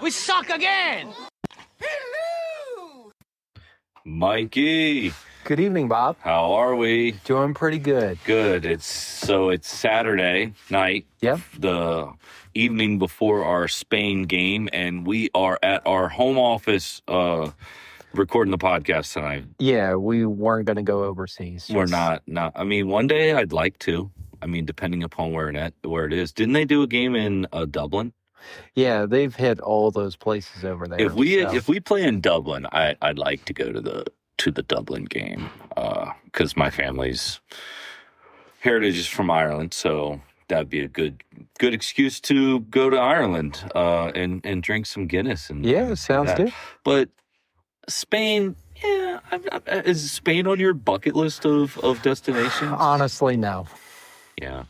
We suck again! Mikey, Good evening, Bob. how are we? Doing pretty good. Good. It's Saturday night, Yep. the evening before our Spain game, and we are at our home office recording the podcast tonight. Yeah, we weren't going to go overseas. We're not. I mean, one day I'd like to. I mean, depending upon where it is. Didn't they do a game in Dublin? Yeah, they've hit all those places over there. If we play in Dublin, I'd like to go to the Dublin game because my family's heritage is from Ireland, so that'd be a good excuse to go to Ireland and drink some Guinness and sounds good. But Spain, yeah, is Spain on your bucket list of destinations? Honestly, no. Yeah.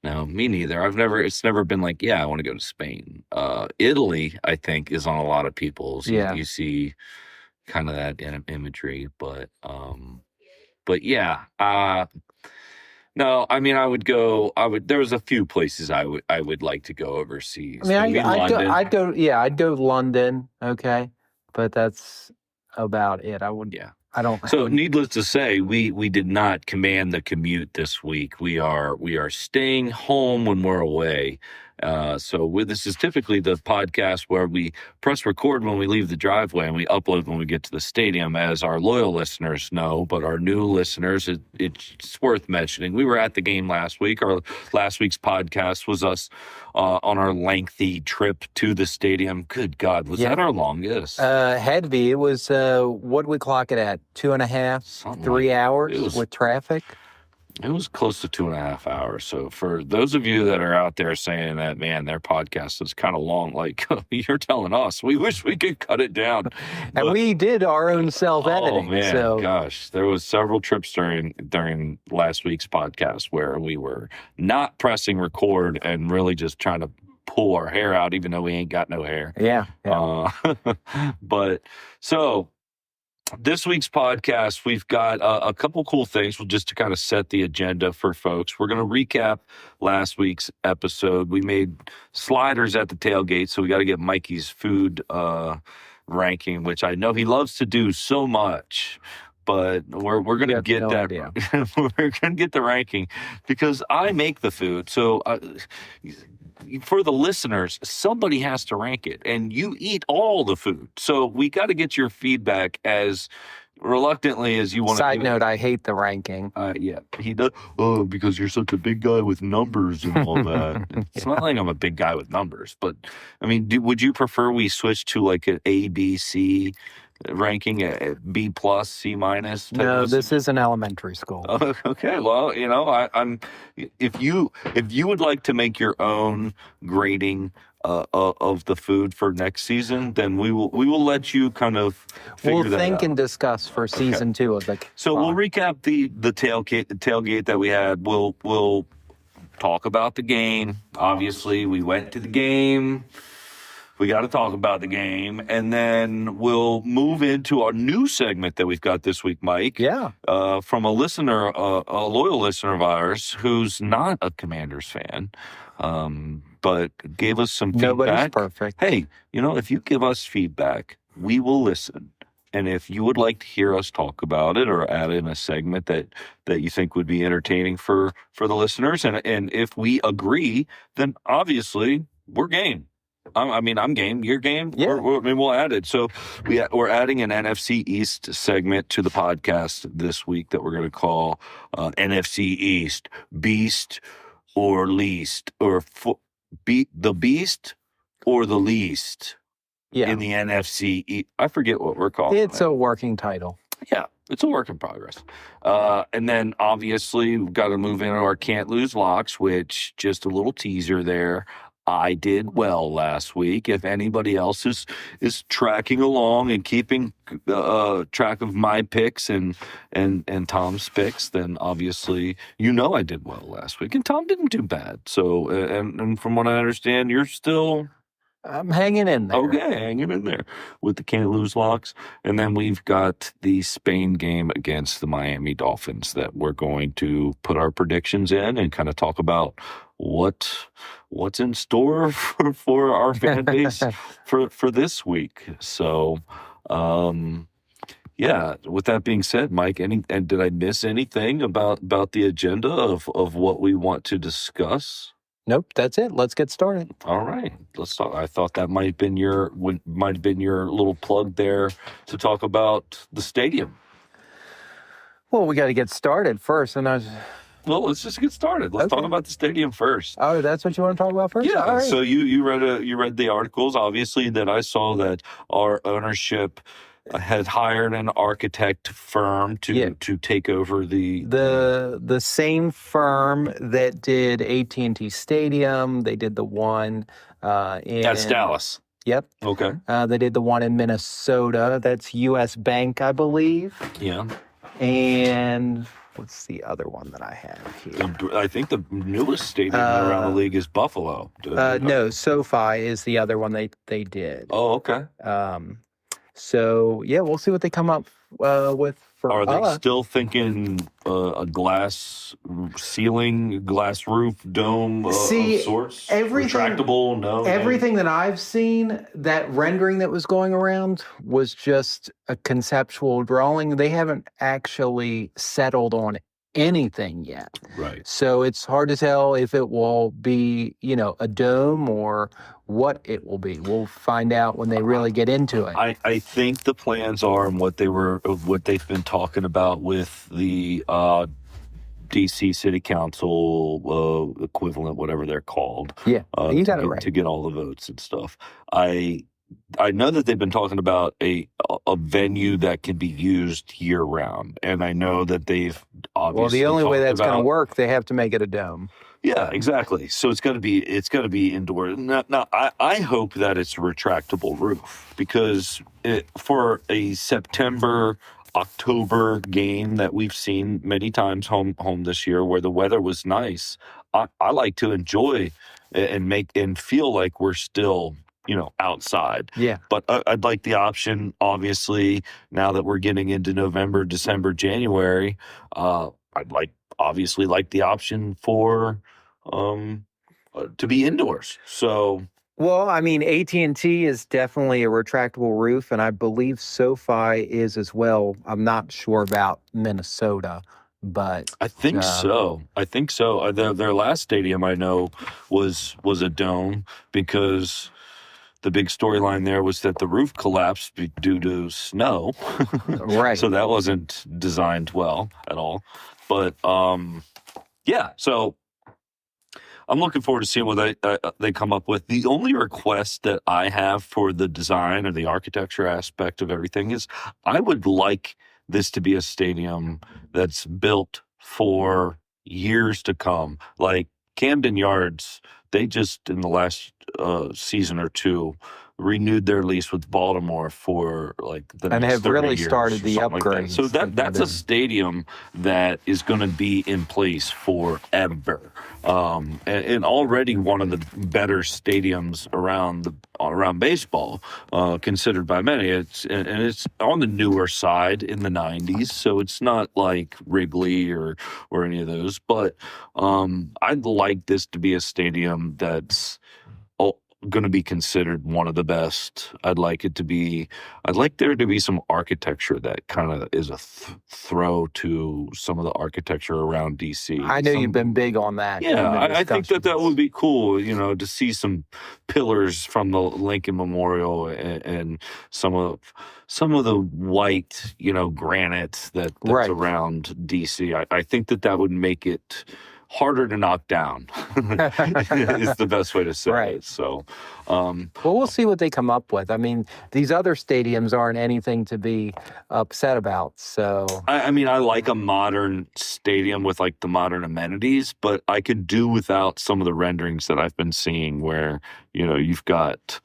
No, me neither. It's never been like, yeah, I want to go to Spain. Italy, I think, is on a lot of people's. Yeah. You see kind of that imagery, but yeah. No, I mean, there was a few places I would like to go overseas. I mean, London. I'd go to London, okay, but that's about it. I don't. So, needless to say, we did not command the commute this week. We are staying home when we're away. This is typically the podcast where we press record when we leave the driveway and we upload when we get to the stadium, as our loyal listeners know. But our new listeners, it's worth mentioning. We were at the game last week. Our last week's podcast was us on our lengthy trip to the stadium. Good God, was that our longest? Had to be. It was, what did we clock it at? 2.5, 3 hours with traffic? It was close to 2.5 hours. So for those of you that are out there saying that, man, their podcast is kind of long, like you're telling us, we wish we could cut it down. And we did our own self-editing. Oh, man, gosh. There was several trips during last week's podcast where we were not pressing record and really just trying to pull our hair out, even though we ain't got no hair. Yeah. But so this week's podcast, we've got a couple cool things just to kind of set the agenda for folks. We're going to recap last week's episode. We made sliders at the tailgate, so we got to get Mikey's food ranking, which I know he loves to do so much. But we're going to get that. We're going to get the ranking because I make the food. So for the listeners, somebody has to rank it, and you eat all the food. So we got to get your feedback as reluctantly as you want to. Side note, I hate the ranking. Yeah, he does. Oh, because you're such a big guy with numbers and all that. It's not like I'm a big guy with numbers, but I mean, would you prefer we switch to like an A, B, C ranking, a B plus, C minus? No, this is an elementary school. Okay, well, I'm. If you would like to make your own grading of the food for next season, then we will let you kind of figure that out. We'll think and discuss for season 2 of the. So we'll recap the tailgate that we had. We'll talk about the game. Obviously, we went to the game. We got to talk about the game, and then we'll move into our new segment that we've got this week, Mike. Yeah. From a listener, a loyal listener of ours who's not a Commanders fan, but gave us some feedback. Nobody's perfect. Hey, if you give us feedback, we will listen. And if you would like to hear us talk about it or add in a segment that you think would be entertaining for the listeners, and if we agree, then obviously we're game. I'm game. You're game. Yeah. We'll add it. So we're adding an NFC East segment to the podcast this week that we're going to call NFC East Beast or Least, or the Beast or the Least in the NFC East. I forget what we're calling it. It's a working title. Yeah. It's a work in progress. And then obviously we've got to move into our Can't Lose Locks, which just a little teaser there. I did well last week. If anybody else is tracking along and keeping track of my picks and Tom's picks, then obviously I did well last week, and Tom didn't do bad. So and from what I understand, you're still I'm hanging in there. Okay, hanging in there with the can't lose locks. And then we've got the Spain game against the Miami Dolphins that we're going to put our predictions in and kind of talk about what's in store for our fan base for this week. So, yeah, with that being said, Mike, and did I miss anything about the agenda of what we want to discuss? Nope, that's it. Let's get started. All right, let's talk. I thought that might have been your little plug there to talk about the stadium. Well, we got to get started first, and Well, let's just get started. Let's talk about the stadium first. Oh, that's what you want to talk about first? Yeah. All right. So you read the articles, obviously, that I saw that our ownership had hired an architect firm to take over the same firm that did AT&T Stadium. They did the one in that's Dallas. Yep. Okay. They did the one in Minnesota. That's U.S. Bank, I believe. Yeah. And what's the other one that I have here? I think the newest stadium around the league is Buffalo. No, SoFi is the other one they did. Oh, okay. So, yeah, we'll see what they come up with for Are they still thinking a glass ceiling, glass roof, dome of sorts? Retractable? No. Everything that I've seen, that rendering that was going around was just a conceptual drawing. They haven't actually settled on anything yet. Right. So it's hard to tell if it will be, a dome or what it will be. We'll find out when they really get into it. I think the plans are and what they've been talking about with the DC City Council equivalent, whatever they're called. Yeah, you got it right. To get all the votes and stuff. I know that they've been talking about a venue that can be used year round, and I know that they've obviously. Well, the only way that's going to work, they have to make it a dome. Yeah, exactly. So it's going to be indoor. Now, I hope that it's a retractable roof because for a September, October game that we've seen many times home this year, where the weather was nice, I like to enjoy and feel like we're still outside. Yeah. But I'd like the option, obviously, now that we're getting into November, December, January, I'd obviously like the option for to be indoors. So. Well, I mean, AT&T is definitely a retractable roof, and I believe SoFi is as well. I'm not sure about Minnesota, but I think so. Their last stadium I know was a dome because the big storyline there was that the roof collapsed due to snow. Right. So that wasn't designed well at all. But yeah, so I'm looking forward to seeing what they come up with. The only request that I have for the design or the architecture aspect of everything is I would like this to be a stadium that's built for years to come. Like Camden Yards, they just in the last season or two renewed their lease with Baltimore for like the next 30 years. And have really started the upgrades. Like so that's a stadium that is going to be in place forever. And already one of the better stadiums around baseball, considered by many. It's on the newer side in the 90s, so it's not like Wrigley or any of those. But I'd like this to be a stadium that's going to be considered one of the best. I'd like there to be some architecture that kind of is a throw to some of the architecture around DC. I know you've been big on that. Yeah, I think that would be cool, to see some pillars from the Lincoln Memorial and some of the white, granite that's around DC. I think that would make it harder to knock down is the best way to say it. So, well, we'll see what they come up with. I mean, these other stadiums aren't anything to be upset about. So, I mean, I like a modern stadium with like the modern amenities, but I could do without some of the renderings that I've been seeing where, you've got,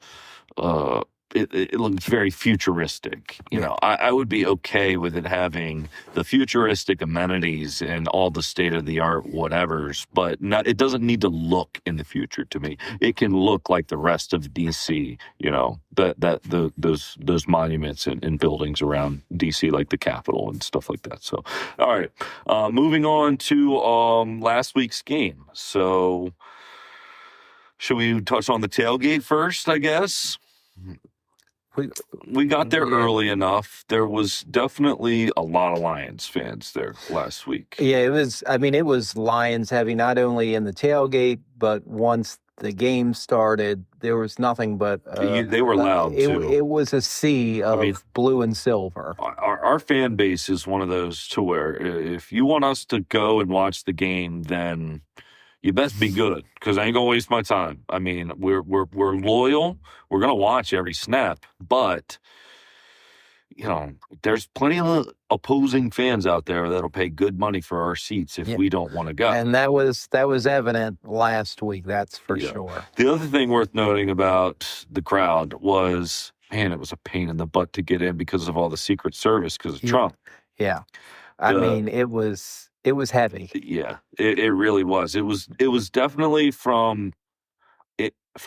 it looks very futuristic. You know, I would be okay with it having the futuristic amenities and all the state of the art whatevers, but it doesn't need to look in the future to me. It can look like the rest of DC. You know, those monuments and buildings around DC, like the Capitol and stuff like that. So, all right, moving on to last week's game. So, should we touch on the tailgate first? I guess. We got there early enough. There was definitely a lot of Lions fans there last week. Yeah, it was. I mean, it was Lions heavy, not only in the tailgate, but once the game started, there was nothing but. They were loud too. It was a sea of blue and silver. Our fan base is one of those to where if you want us to go and watch the game, then you best be good, because I ain't gonna waste my time. I mean, we're loyal. We're gonna watch every snap, but you know, there's plenty of opposing fans out there that'll pay good money for our seats if we don't want to go. And that was evident last week. That's for sure. The other thing worth noting about the crowd was, man, it was a pain in the butt to get in because of all the Secret Service because of Trump. Yeah, I mean, it was heavy. Yeah, it really was. It was definitely from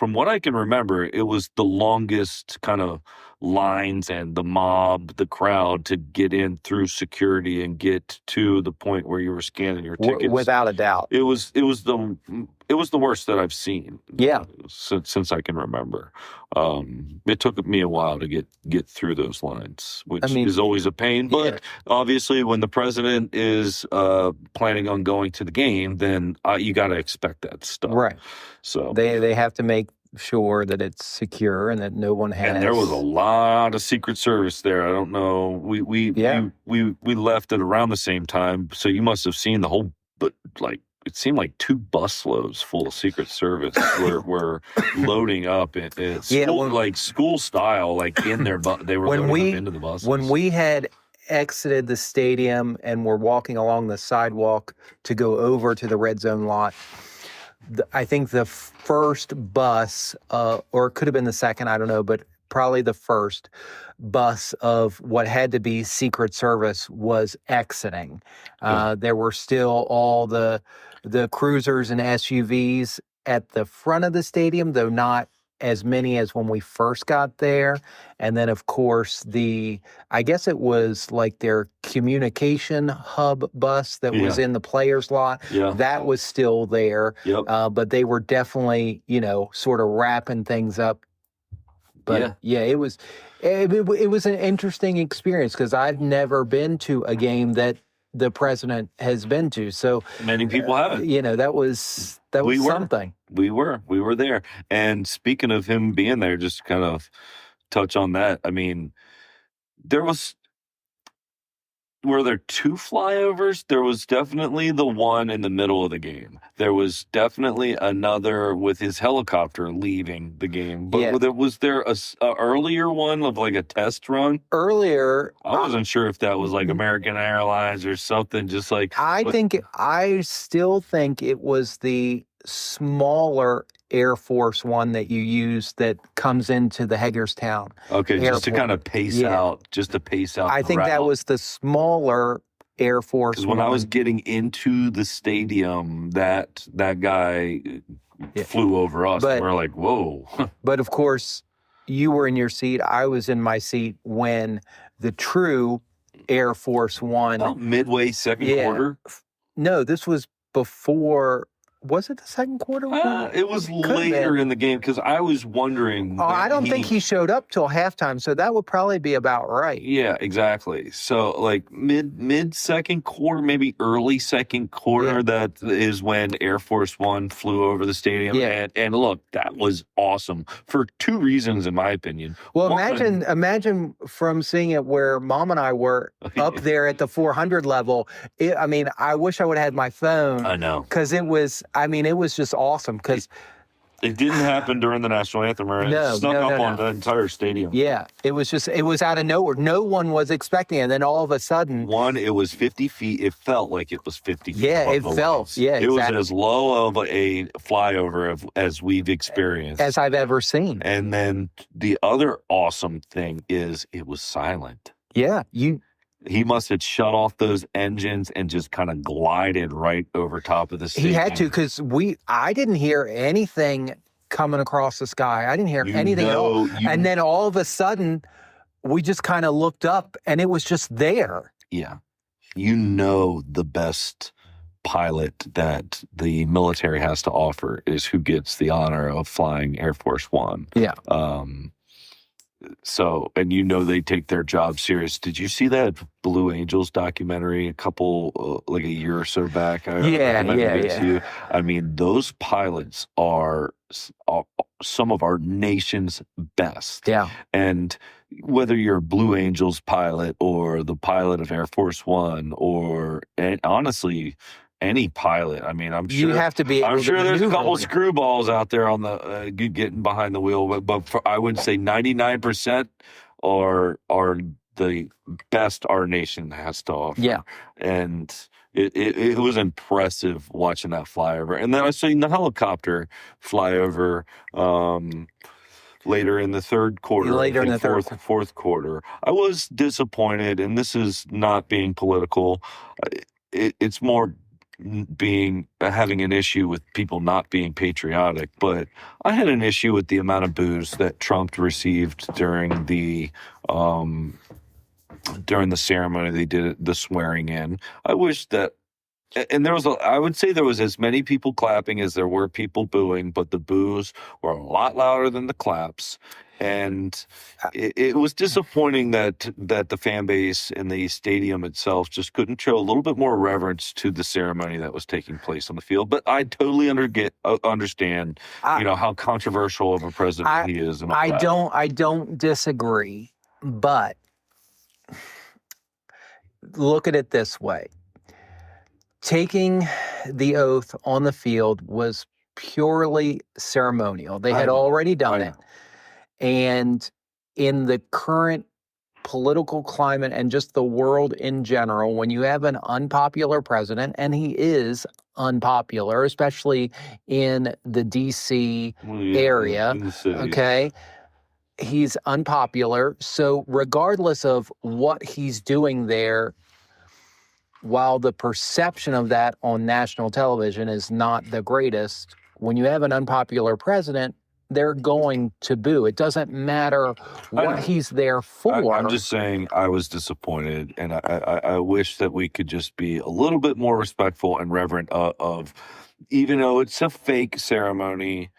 what I can remember, it was the longest kind of lines and the mob, the crowd to get in through security and get to the point where you were scanning your tickets. Without a doubt. It was the worst that I've seen. Yeah. Since I can remember. It took me a while to get through those lines, which is always a pain. But obviously, when the president is planning on going to the game, then you got to expect that stuff. Right. So they have to make sure that it's secure and that no one has. And there was a lot of Secret Service there. I don't know. We left at around the same time, so you must have seen the whole. But like, it seemed like 2 busloads full of Secret Service were loading up at school, like school style, like in their they were loading up into the buses. When we had exited the stadium and were walking along the sidewalk to go over to the red zone lot, I think the first bus, or it could have been the second, I don't know, but probably the first bus of what had to be Secret Service was exiting. There were still all the cruisers and SUVs at the front of the stadium, though not as many as when we first got there. And then, of course, I guess it was like their communication hub bus that was in the players' lot. Yeah. That was still there. Yep. But they were definitely, sort of wrapping things up. But it was an interesting experience because I've never been to a game that the president has been to. So many people haven't. That was something. We were there. And speaking of him being there, just to kind of touch on that. I mean, were there 2 flyovers? There was definitely the one in the middle of the game. There was definitely another with his helicopter leaving the game. But was there a earlier one of like a test run? Earlier, I wasn't sure if that was like American Airlines or something. Just like I still think it was the smaller Air Force One that you use that comes into the Hagerstown. Okay, airport. just to kind of pace out. I think that was the smaller Air Force. Because when I was getting into the stadium, that guy flew over us, and we're like, whoa. But of course, you were in your seat. I was in my seat when the true Air Force One. Midway second quarter? No, this was before. Was it the second quarter? It was later in the game because I was wondering. I don't think he showed up till halftime, so that would probably be about right. Yeah, exactly. So like mid second quarter, maybe early second quarter. That is when Air Force One flew over the stadium. Yeah. And look, that was awesome for 2 reasons, in my opinion. Well, imagine from seeing it where Mom and I were up there at the 400 level. I wish I would have had my phone. I know. Because it was just awesome because It didn't happen during the national anthem, or it snuck up on the entire stadium. Yeah, it was out of nowhere. No one was expecting it. And then all of a sudden... it was 50 feet. It felt like it was 50 feet. Yeah, it felt. Yeah, it was as low of a flyover as we've experienced. As I've ever seen. And then the other awesome thing is it was silent. Yeah, he must have shut off those engines and just kind of glided right over top of the stadium. He had to, because I didn't hear anything coming across the sky. I didn't hear anything at all. And then all of a sudden, we just kind of looked up and it was just there. Yeah. The best pilot that the military has to offer is who gets the honor of flying Air Force One. Yeah. So, and they take their job serious. Did you see that Blue Angels documentary like a year or so back? Yeah. I mean, those pilots are some of our nation's best. Yeah. And whether you're a Blue Angels pilot or the pilot of Air Force One and honestly, any pilot. I mean, I'm sure you have to be. I'm sure there's a couple screwballs out there on the getting behind the wheel, but I would say 99% are the best our nation has to offer. Yeah, and it was impressive watching that flyover, and then I seen the helicopter flyover. Later in the third quarter, fourth quarter, I was disappointed, and this is not being political. It's more having an issue with people not being patriotic, but I had an issue with the amount of booze that Trump received during the ceremony they did the swearing in. I wish that, and I would say there was as many people clapping as there were people booing, but the boos were a lot louder than the claps. And it was disappointing that the fan base and the stadium itself just couldn't show a little bit more reverence to the ceremony that was taking place on the field. But I totally understand, how controversial of a president he is. And all that. I don't disagree, but look at it this way: taking the oath on the field was purely ceremonial. They had already done it. And in the current political climate and just the world in general, when you have an unpopular president, and he is unpopular, especially in the D.C. area, okay, he's unpopular. So regardless of what he's doing there, while the perception of that on national television is not the greatest, when you have an unpopular president, they're going to boo. It doesn't matter what he's there for. I'm just saying I was disappointed, and I wish that we could just be a little bit more respectful and reverent of even though it's a fake ceremony,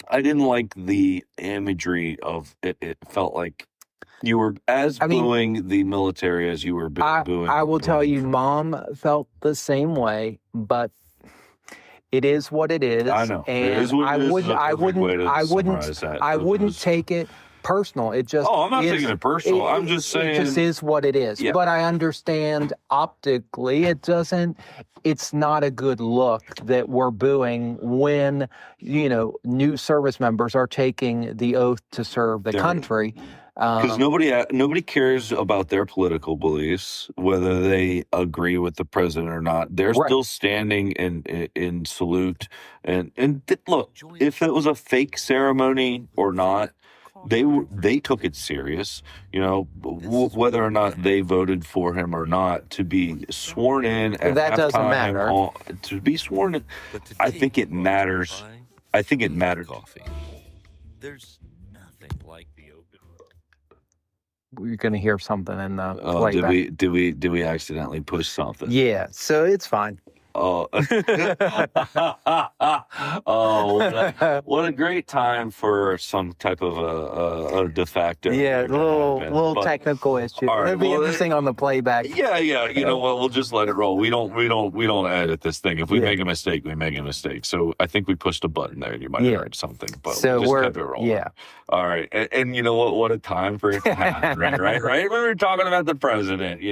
I didn't like the imagery of it. It felt like you were booing the military as you were booing. I will tell you, Mom felt the same way, but it is what it is. I know. And I wouldn't take it personal. It just I'm not taking it personal. I'm just saying it just is what it is. Yeah. But I understand optically it's not a good look that we're booing when, new service members are taking the oath to serve the country. Because nobody cares about their political beliefs, whether they agree with the president or not. They're still standing in salute. And look, if it was a fake ceremony or not, they took it serious. Whether or not they voted for him or not to be sworn in. That doesn't matter. To be sworn in, I think it matters. I think it matters. There's nothing like the open. You're going to hear something in the playback. Did we accidentally push something? Yeah, so it's fine. Oh, what a great time for some type of a de facto. Yeah, little technical issue. Right, it'll be interesting on the playback. Yeah. You know what? We'll just let it roll. We don't edit this thing. If we make a mistake, we make a mistake. So I think we pushed a button there. You might have heard something, but so we'll just keep it rolling. Yeah. All right, and you know what? What a time for it to happen, right? We were talking about the president.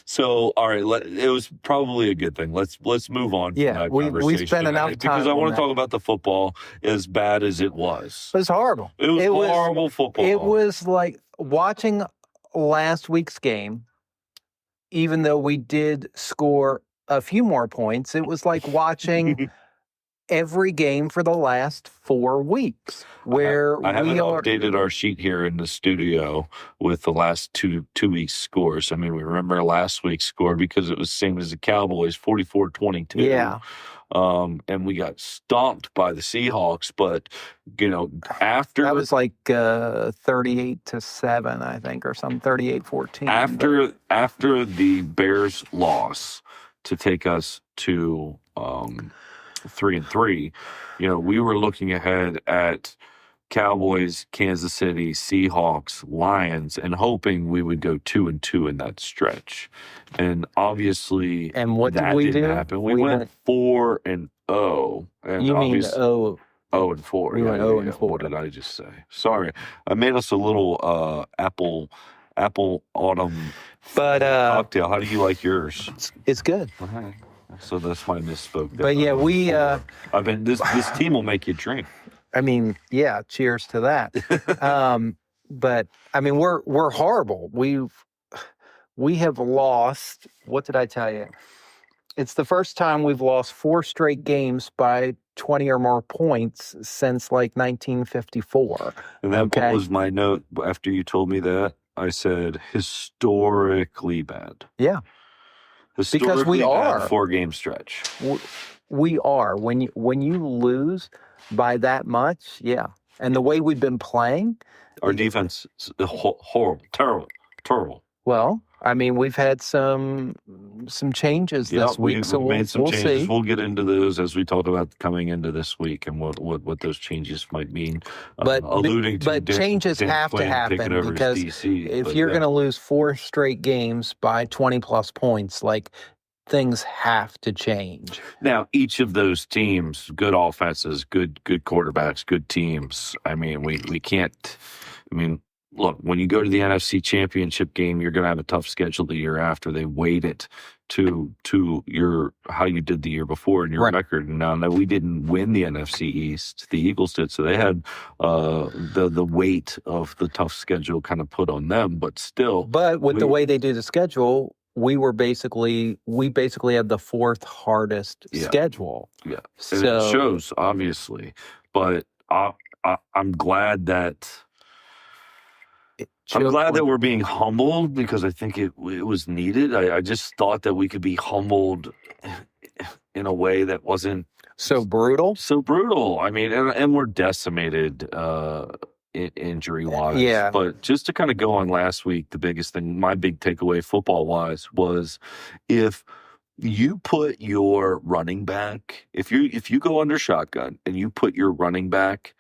So all right, it was probably a good thing. Let's let's move on. From Yeah, that we conversation, spent enough time because I on want to that. talk about the football as bad as it was. It was horrible. It was horrible football. It was like watching last week's game, even though we did score a few more points. It was like watching every game for the last 4 weeks, where I haven't we are. updated our sheet here in the studio with the last two weeks' scores. I mean, we remember last week's score because it was the same as the Cowboys, 44-22. Yeah. And we got stomped by the Seahawks, but after That was like 38-7, I think, or some 38-14. After the Bears loss to take us to 3-3, we were looking ahead at Cowboys, Kansas City, Seahawks, Lions, and hoping we would go 2-2 in that stretch. And obviously, and what that did we didn't do? happen. We went 4-0. And you mean 0-4? We went 0-4. What did I just say? Sorry, I made us a little apple autumn cocktail. How do you like yours? It's good. Okay. So that's my misspoke. But yeah, we. This team will make you drink. I mean, yeah. Cheers to that. But I mean, we're horrible. We have lost. What did I tell you? It's the first time we've lost 4 straight games by 20 or more points since like 1954. And that was my note after you told me that. I said historically bad. Yeah. Because we are 4-game stretch. We are. When you lose by that much, yeah. And the way we've been playing, our defense is horrible, terrible. Well, I mean, we've had some changes this week, so we'll changes. See. We'll get into those as we talk about coming into this week and what those changes might mean. But to changes have to happen because if you're going to lose 4 straight games by 20 plus points, like things have to change. Now, each of those teams, good offenses, good quarterbacks, good teams. I mean, we can't. I mean. Look, when you go to the NFC Championship game, you're going to have a tough schedule the year after. They weight it to how you did the year before in your record. And now that we didn't win the NFC East, the Eagles did, so they had the weight of the tough schedule kind of put on them. But still, the way they do the schedule, we basically had the 4th hardest schedule. Yeah, so and it shows obviously, but I'm glad that. I'm glad that we're being humbled because I think it was needed. I just thought that we could be humbled in a way that wasn't so brutal. I mean, and we're decimated injury-wise. Yeah. But just to kind of go on last week, the biggest thing, my big takeaway football-wise was if you put your running back, if you go under shotgun and you put your running back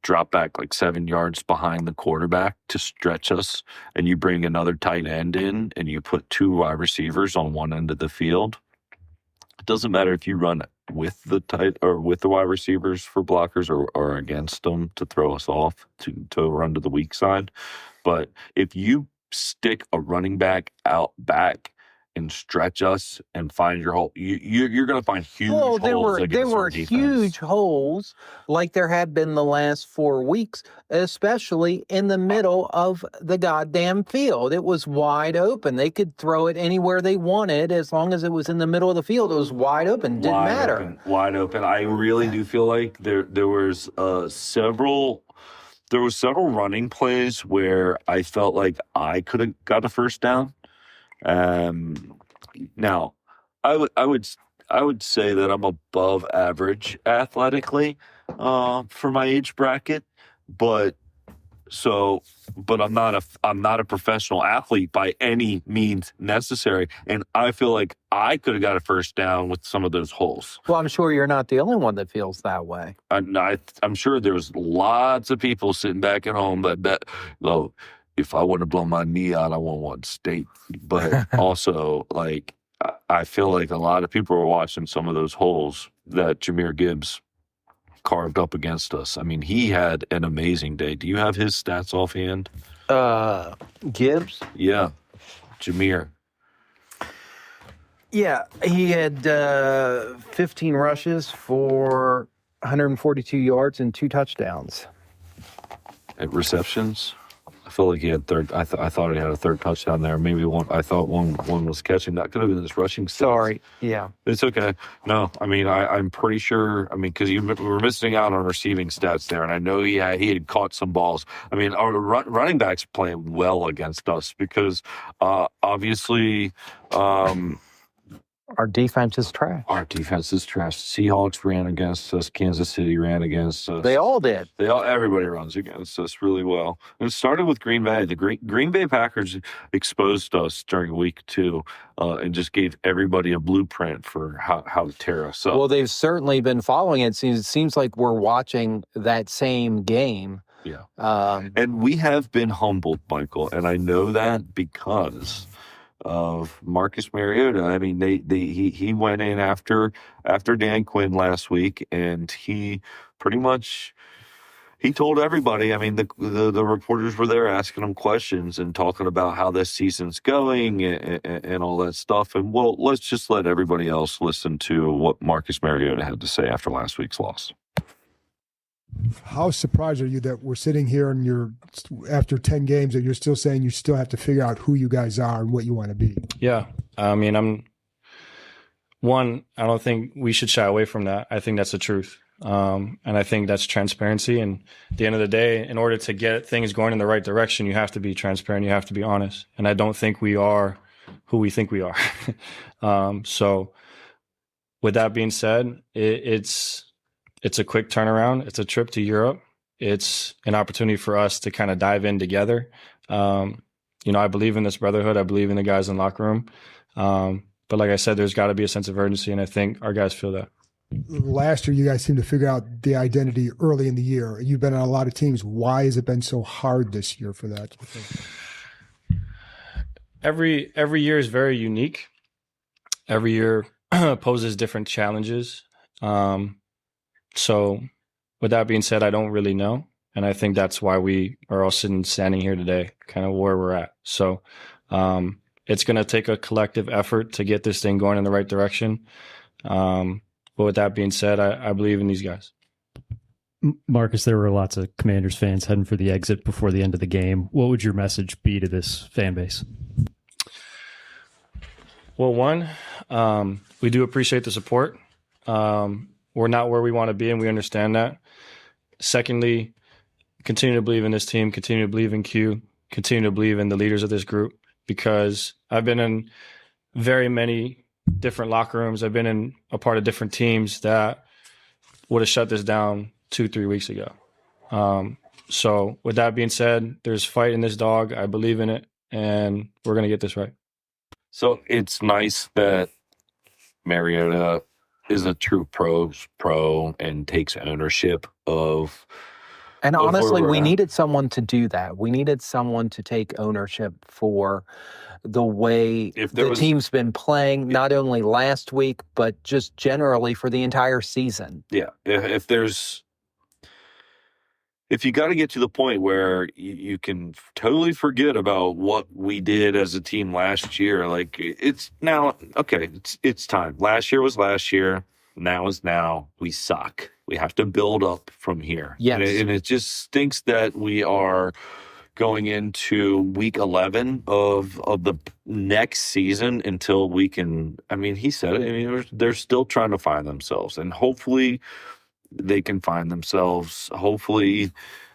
drop back like 7 yards behind the quarterback to stretch us, and you bring another tight end in and you put 2 wide receivers on one end of the field, it doesn't matter if you run with the wide receivers for blockers or against them to throw us off to run to the weak side. But if you stick a running back out back and stretch us and find your hole, you're going to find huge holes. There were huge holes like there had been the last 4 weeks, especially in the middle of the goddamn field. It was wide open. They could throw it anywhere they wanted as long as it was in the middle of the field. It was wide open. Didn't matter. Wide open. I really do feel like there was several running plays where I felt like I could have got a first down. Now, I would say that I'm above average athletically for my age bracket, but I'm not a professional athlete by any means necessary, and I feel like I could have got a first down with some of those holes. Well, I'm sure you're not the only one that feels that way. I'm sure there's lots of people sitting back at home that bet, though. If I want to blow my knee out, I want one state. But also, like, I feel like a lot of people were watching some of those holes that Jahmyr Gibbs carved up against us. I mean, he had an amazing day. Do you have his stats offhand? Gibbs? Yeah. Jahmyr. Yeah, he had 15 rushes for 142 yards and 2 touchdowns. At receptions, I feel like he had third. I thought he had a third touchdown there. Maybe one. I thought one was catching. That could have been his rushing stats. Sorry. Yeah. It's okay. No, I mean I'm pretty sure. I mean, because we were missing out on receiving stats there, and I know he had caught some balls. I mean, our running backs playing well against us because obviously. Our defense is trash. Our defense is trash. Seahawks ran against us. Kansas City ran against us. They all did. Everybody runs against us really well. And it started with Green Bay. The Green Bay Packers exposed us during week 2 and just gave everybody a blueprint for how to tear us up. Well, they've certainly been following it. It seems like we're watching that same game. Yeah. And we have been humbled, Michael. And I know that because of Marcus Mariota. I mean, he went in after Dan Quinn last week, and he pretty much he told everybody. I mean, the reporters were there asking him questions and talking about how this season's going and all that stuff. And well, let's just let everybody else listen to what Marcus Mariota had to say after last week's loss. How surprised are you that we're sitting here and you're after 10 games that you're still saying you still have to figure out who you guys are and what you want to be? Yeah. I mean, I don't think we should shy away from that. I think that's the truth. And I think that's transparency. And at the end of the day, in order to get things going in the right direction, you have to be transparent. You have to be honest. And I don't think we are who we think we are. So with that being said, it's a quick turnaround. It's a trip to Europe. It's an opportunity for us to kind of dive in together. I believe in this brotherhood. I believe in the guys in the locker room. But like I said, there's got to be a sense of urgency, and I think our guys feel that. Last year, you guys seemed to figure out the identity early in the year. You've been on a lot of teams. Why has it been so hard this year for that? Every year is very unique. Every year poses different challenges. So with that being said, I don't really know. And I think that's why we are all standing here today, kind of where we're at. So it's going to take a collective effort to get this thing going in the right direction. But with that being said, I believe in these guys. Marcus, there were lots of Commanders fans heading for the exit before the end of the game. What would your message be to this fan base? Well, one, we do appreciate the support. We're not where we want to be, and we understand that. Secondly, continue to believe in this team, continue to believe in Q, continue to believe in the leaders of this group, because I've been in very many different locker rooms. I've been in a part of different teams that would have shut this down 2-3 weeks ago. So with that being said, there's fight in this dog. I believe in it, and we're going to get this right. So it's nice that Mariota is a true pro and takes ownership of. And honestly, we needed someone to do that. We needed someone to take ownership for the way the team's been playing, not only last week, but just generally for the entire season. Yeah. If you got to get to the point where you can totally forget about what we did as a team last year, like it's now, okay, it's time. Last year was last year. Now is now. We suck. We have to build up from here. Yes. And it just stinks that we are going into week 11 of the next season until we can, I mean, he said it. I mean, they're still trying to find themselves, and hopefully they can find themselves. Hopefully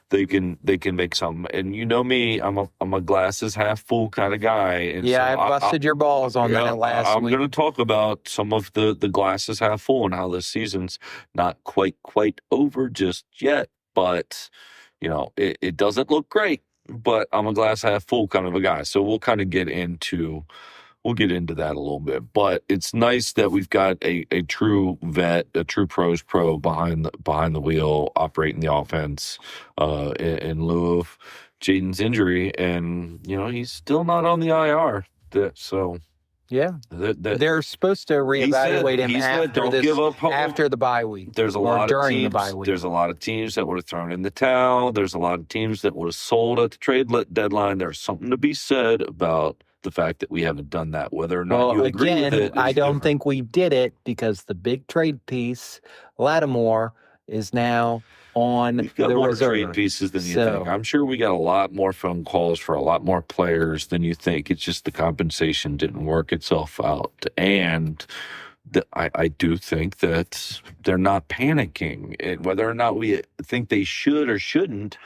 they can make some. And you know me, I'm a glasses half full kind of guy. And yeah, so I busted your balls on that last week. I'm going to talk about some of the glasses half full and how this season's not quite over just yet. But it doesn't look great. But I'm a glass half full kind of a guy. So we'll kind of get into that a little bit. But it's nice that we've got a true vet, a true pros pro behind the wheel, operating the offense in lieu of Jaden's injury. And, he's still not on the IR. So, yeah, they're supposed to reevaluate him after the bye week. There's a lot of teams, the bye week. There's a lot of teams that would have thrown in the towel. There's a lot of teams that would have sold at the trade deadline. There's something to be said about the fact that we haven't done that. Whether or not Well, you agree again, with it, I is don't different. think we did it because the big trade piece, Lattimore, is now on We've got the more reserve. trade pieces than you So- think. I'm sure we got a lot more phone calls for a lot more players than you think. It's just the compensation didn't work itself out. And I do think that they're not panicking. And whether or not we think they should or shouldn't,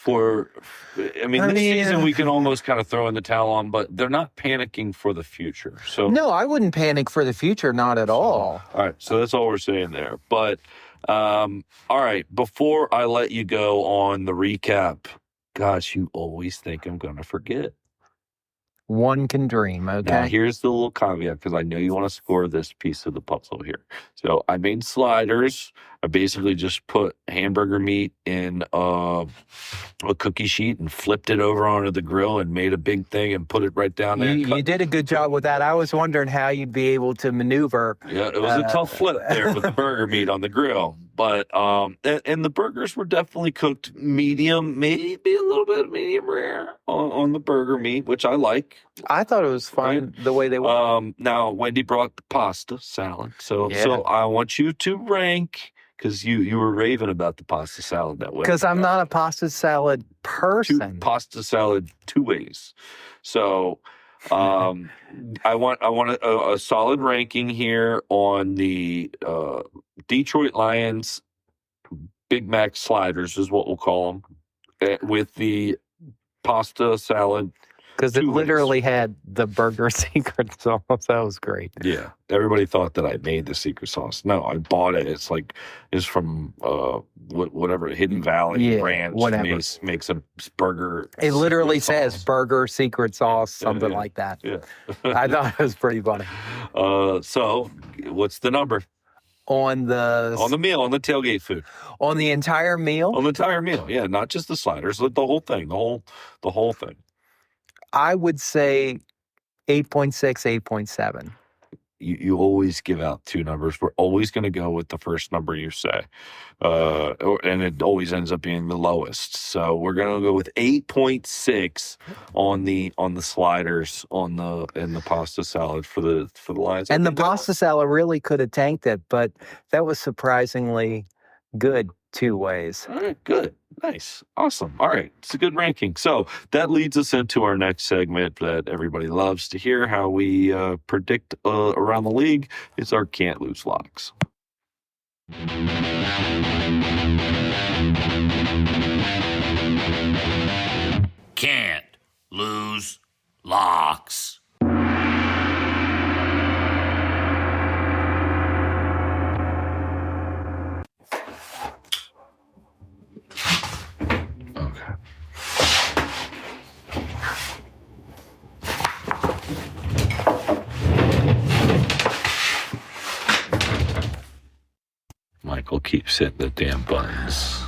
this season we can almost kind of throw in the towel on, but they're not panicking for the future. So No, I wouldn't panic for the future, not at all. all right, so that's all we're saying there. But all right, before I let you go on the recap, gosh, you always think I'm going to forget. One can dream, Now, okay? here's the little caveat because I know you want to score this piece of the puzzle here. So I made sliders. I basically just put hamburger meat in a cookie sheet and flipped it over onto the grill and made a big thing and put it right down there. You did a good job with that. I was wondering how you'd be able to maneuver. Yeah, it was a tough flip there with the burger meat on the grill. But and the burgers were definitely cooked medium, maybe a little bit of medium rare on the burger meat, which I like. I thought it was fun the way they were. Now Wendy brought the pasta salad, so Yeah. I want you to rank because you were raving about the pasta salad that way. Because I'm not a pasta salad person. Pasta salad two ways. So I want a solid ranking here on the Detroit Lions Big Mac sliders is what we'll call them, with the pasta salad. Because it 2 ways. literally had the burger secret sauce. That was great. Yeah, everybody thought that I made the secret sauce. No, I bought it. It's from whatever Hidden Valley Ranch whatever. makes a burger. It literally secret says sauce. burger secret sauce, something like that. Yeah. I thought it was pretty funny. So what's the number On the meal, on the tailgate food, on the entire meal, on the entire meal? Yeah, not just the sliders, the whole thing, the whole thing. I would say 8.6, 8.7. You always give out two numbers. We're always going to go with the first number you say, and it always ends up being the lowest. So we're going to go with 8.6 on the sliders in the pasta salad for the Lions. And the pasta salad really could have tanked it, but that was surprisingly good 2 ways. All right, good. Nice. Awesome. All right. It's a good ranking. So that leads us into our next segment that everybody loves to hear, how we predict around the league. It's our Can't Lose Locks. Can't lose locks. Okay. Michael keeps hitting the damn buttons.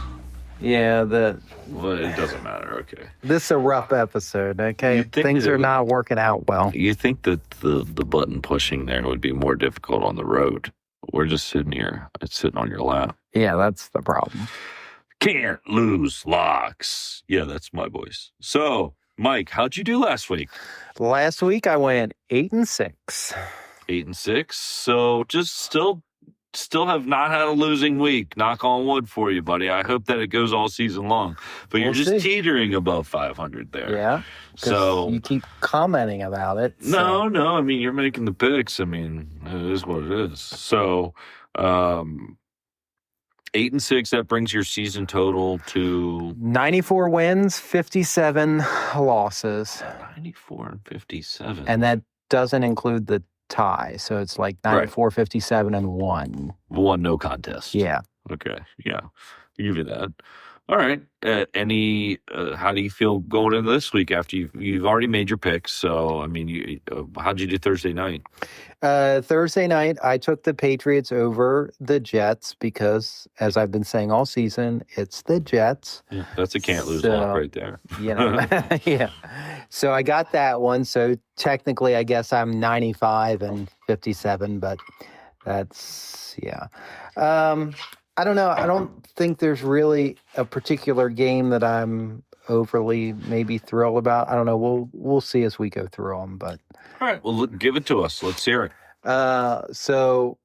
Yeah, Well, it doesn't matter. Okay. this is a rough episode, okay? You'd think Things that it are would- not working out well. You think that the button pushing there would be more difficult on the road? We're just sitting here. It's sitting on your lap. Yeah, that's the problem. Can't lose locks. Yeah, that's my voice. So, Mike, how'd you do last week? Last week I went 8-6. 8-6. So just still have not had a losing week. Knock on wood for you, buddy. I hope that it goes all season long. But you're We'll just see. teetering above 500 there. Yeah. 'Cause So you keep commenting about it. no. I mean, you're making the picks. I mean, it is what it is. So 8-6. That brings your season total to 94 wins, 57 losses. 94 and 57. And that doesn't include the tie. So it's like 94, 57, and 1. One no contest. Yeah. Okay. Yeah. I'll give you that. All right. How do you feel going into this week after you've already made your picks? So, I mean, how'd you do Thursday night? Thursday night, I took the Patriots over the Jets because, as I've been saying all season, it's the Jets. Yeah, that's a can't lose So- lock right there. You know, yeah. So I got that one. So technically, I guess I'm 95 and 57, but that's, yeah. I don't know. I don't think there's really a particular game that I'm overly maybe thrilled about. I don't know. We'll see as we go through them. But All right. Well, give it to us. Let's hear it. so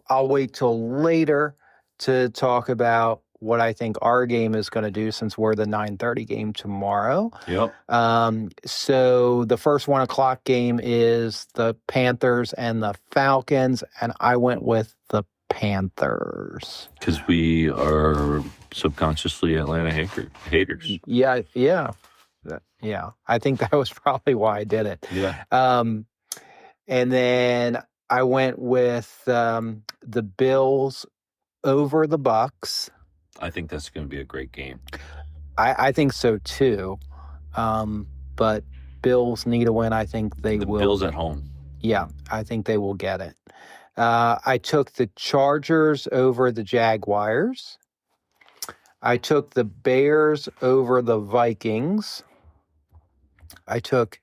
I'll wait till later to talk about what I think our game is going to do since we're the 9:30 game tomorrow. Yep. So the first 1 o'clock game is the Panthers and the Falcons, and I went with the Panthers. Because we are subconsciously Atlanta haters. Yeah. I think that was probably why I did it. Yeah. And then I went with the Bills over the Bucks. I think that's going to be a great game. I think so too. But Bills need a win. I think they will. Bills at home. Yeah, I think they will get it. I took the Chargers over the Jaguars. I took the Bears over the Vikings. I took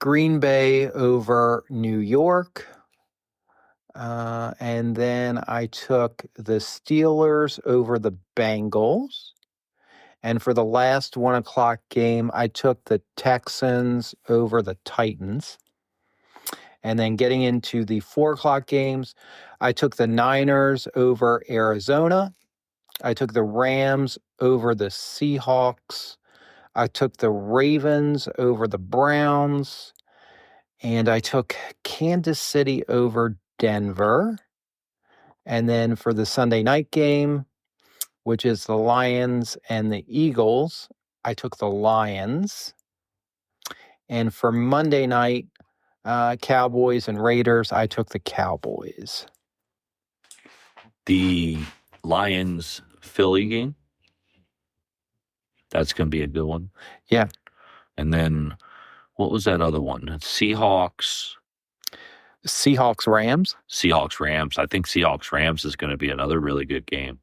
Green Bay over New York. And then I took the Steelers over the Bengals. And for the last 1 o'clock game, I took the Texans over the Titans. And then getting into the 4 o'clock games, I took the Niners over Arizona. I took the Rams over the Seahawks. I took the Ravens over the Browns. And I took Kansas City over Denver. And then for the Sunday night game, which is the Lions and the Eagles, I took the Lions. And for Monday night, Cowboys and Raiders, I took the Cowboys. The Lions-Philly game, that's going to be a good one. Yeah. And then, what was that other one? Seahawks, Rams. Seahawks, Rams. I think Seahawks, Rams is going to be another really good game.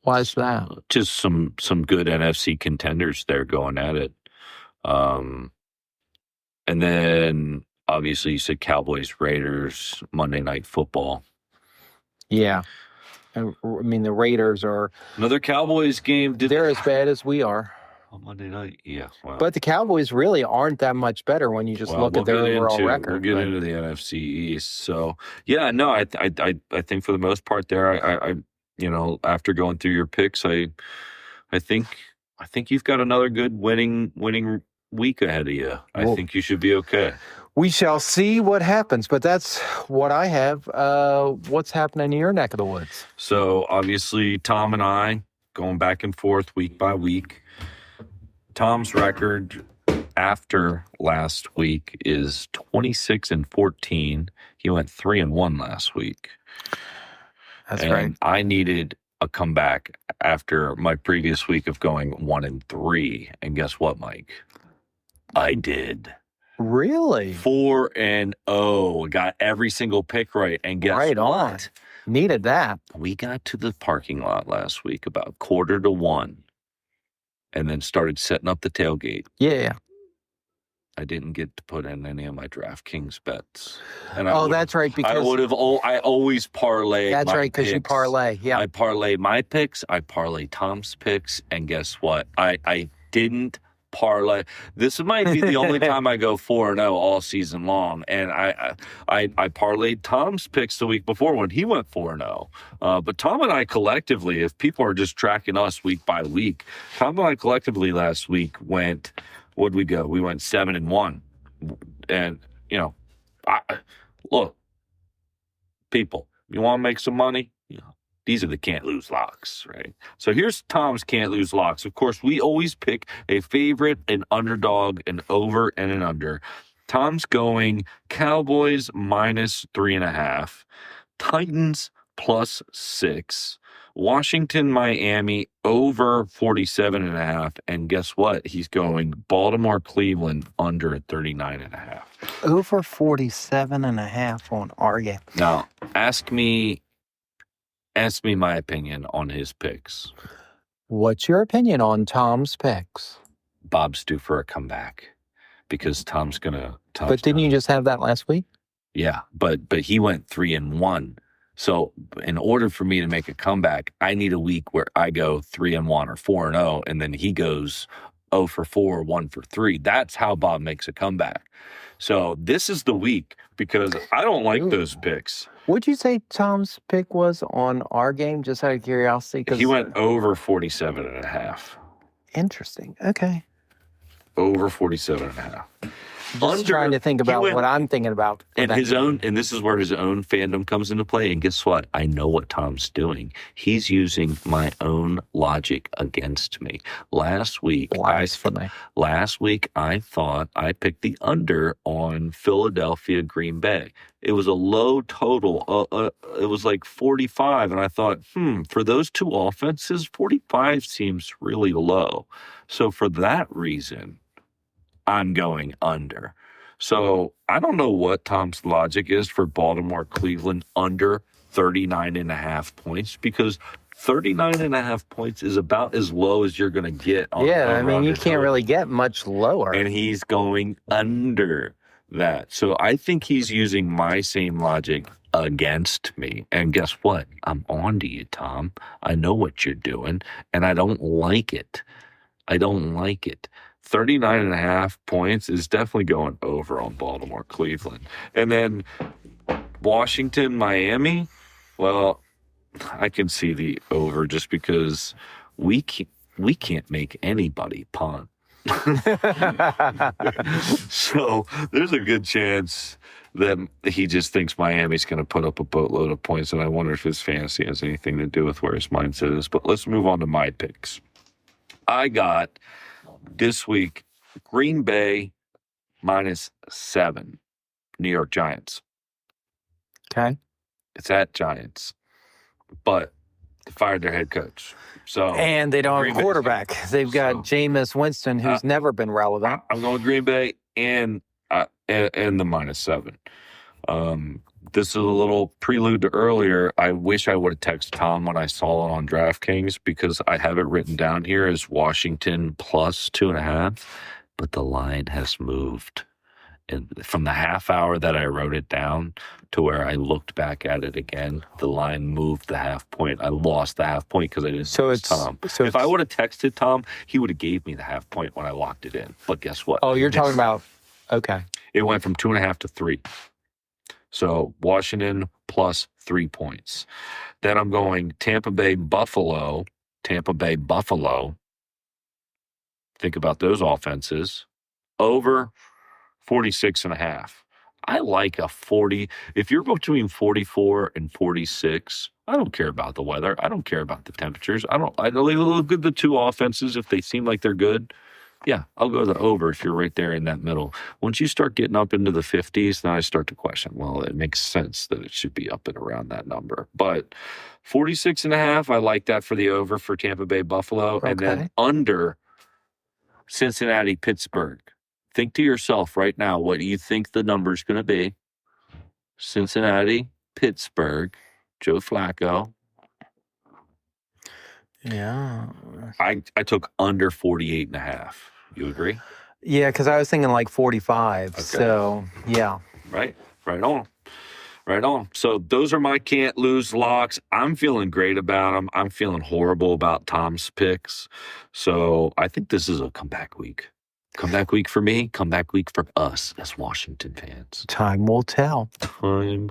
Why is that? Just some good NFC contenders there going at it. And then, obviously, you said Cowboys, Raiders, Monday Night Football. Yeah. I mean, the Raiders are... Another Cowboys game. They're as bad as we are. On Monday night, yeah. Wow. But the Cowboys really aren't that much better when you just look at their overall record. We'll get into the NFC East. So, yeah, no, I think for the most part there, I after going through your picks, I think you've got another good winning week ahead of you. I think you should be okay. We shall see what happens, but that's what I have. What's happening in your neck of the woods? So, obviously, Tom and I going back and forth week by week. Tom's record after last week is 26-14. He went 3-1 last week. That's right. I needed a comeback after my previous week of going 1-3. And guess what, Mike? I did. Really? 4-0. Got every single pick right. And guess right what? On. Needed that. We got to the parking lot last week about 1:45. And then started setting up the tailgate. Yeah. I didn't get to put in any of my DraftKings bets. And that's right. Because I always parlay. That's right, because you parlay. Yeah. I parlay my picks. I parlay Tom's picks. And guess what? I didn't parlay. This might be the only time I go 4-0 all season long. And I parlayed Tom's picks the week before when he went 4-0. But Tom and I collectively, if people are just tracking us week by week, Tom and I collectively last week went, what'd we go? We went 7-1. And, look, people, you want to make some money? These are the can't lose locks, right? So here's Tom's can't lose locks. Of course, we always pick a favorite, an underdog, an over, and an under. Tom's going Cowboys -3.5, Titans +6, Washington, Miami over 47.5, and guess what? He's going Baltimore, Cleveland under 39.5. Over 47.5 on our game. Now, ask me my opinion on his picks. What's your opinion on Tom's picks? Bob's due for a comeback because Tom's But didn't you just have that last week? Yeah, but he went 3-1 So in order for me to make a comeback, I need a week where I go 3-1 or 4-0, and then he goes 0 for 4, 1 for 3. That's how Bob makes a comeback. So this is the week because I don't like those picks. What'd you say Tom's pick was on our game, just out of curiosity? He went over 47.5. Interesting. Okay. Over 47.5. Just trying to think about what I'm thinking about. And and this is where his own fandom comes into play. And guess what? I know what Tom's doing. He's using my own logic against me. Last week, I thought I picked the under on Philadelphia Green Bay. It was a low total. It was like 45. And I thought, for those two offenses, 45 seems really low. So for that reason, I'm going under. So I don't know what Tom's logic is for Baltimore, Cleveland under 39.5 points, because 39.5 points is about as low as you're going to get. I mean, you can't really get much lower. And he's going under that. So I think he's using my same logic against me. And guess what? I'm on to you, Tom. I know what you're doing, and I don't like it. 39.5 points is definitely going over on Baltimore, Cleveland. And then Washington, Miami, well, I can see the over just because we can't make anybody punt. So there's a good chance that he just thinks Miami's going to put up a boatload of points, and I wonder if his fantasy has anything to do with where his mindset is. But let's move on to my picks. I got this week Green Bay -7, New York Giants. Okay. It's at Giants, but they fired their head coach. And they don't have a quarterback. They've got Jameis Winston, who's never been relevant. I'm going Green Bay and the -7. This is a little prelude to earlier. I wish I would have texted Tom when I saw it on DraftKings, because I have it written down here as Washington +2.5, but the line has moved. And from the half hour that I wrote it down to where I looked back at it again, the line moved the half point. I lost the half point because I didn't text Tom. If I would have texted Tom, he would have gave me the half point when I locked it in. But guess what? Oh, you're talking about, okay. It went from 2.5 to 3. So Washington +3 points. Then I'm going Tampa Bay, Buffalo. Think about those offenses. Over 46.5. I like a 40. If you're between 44 and 46, I don't care about the weather. I don't care about the temperatures. I look at the two offenses. If they seem like they're good, yeah, I'll go the over if you're right there in that middle. Once you start getting up into the 50s, then I start to question, well, it makes sense that it should be up and around that number. But 46.5, I like that for the over for Tampa Bay, Buffalo. Okay. And then under Cincinnati, Pittsburgh. Think to yourself right now, what do you think the number is going to be? Cincinnati, Pittsburgh, Joe Flacco. Yeah. I took under 48.5. You agree? Yeah, because I was thinking like 45. Okay. So, yeah. Right on. So those are my can't lose locks. I'm feeling great about them. I'm feeling horrible about Tom's picks. So I think this is a comeback week. Comeback week for me, comeback week for us as Washington fans. Time will tell. Time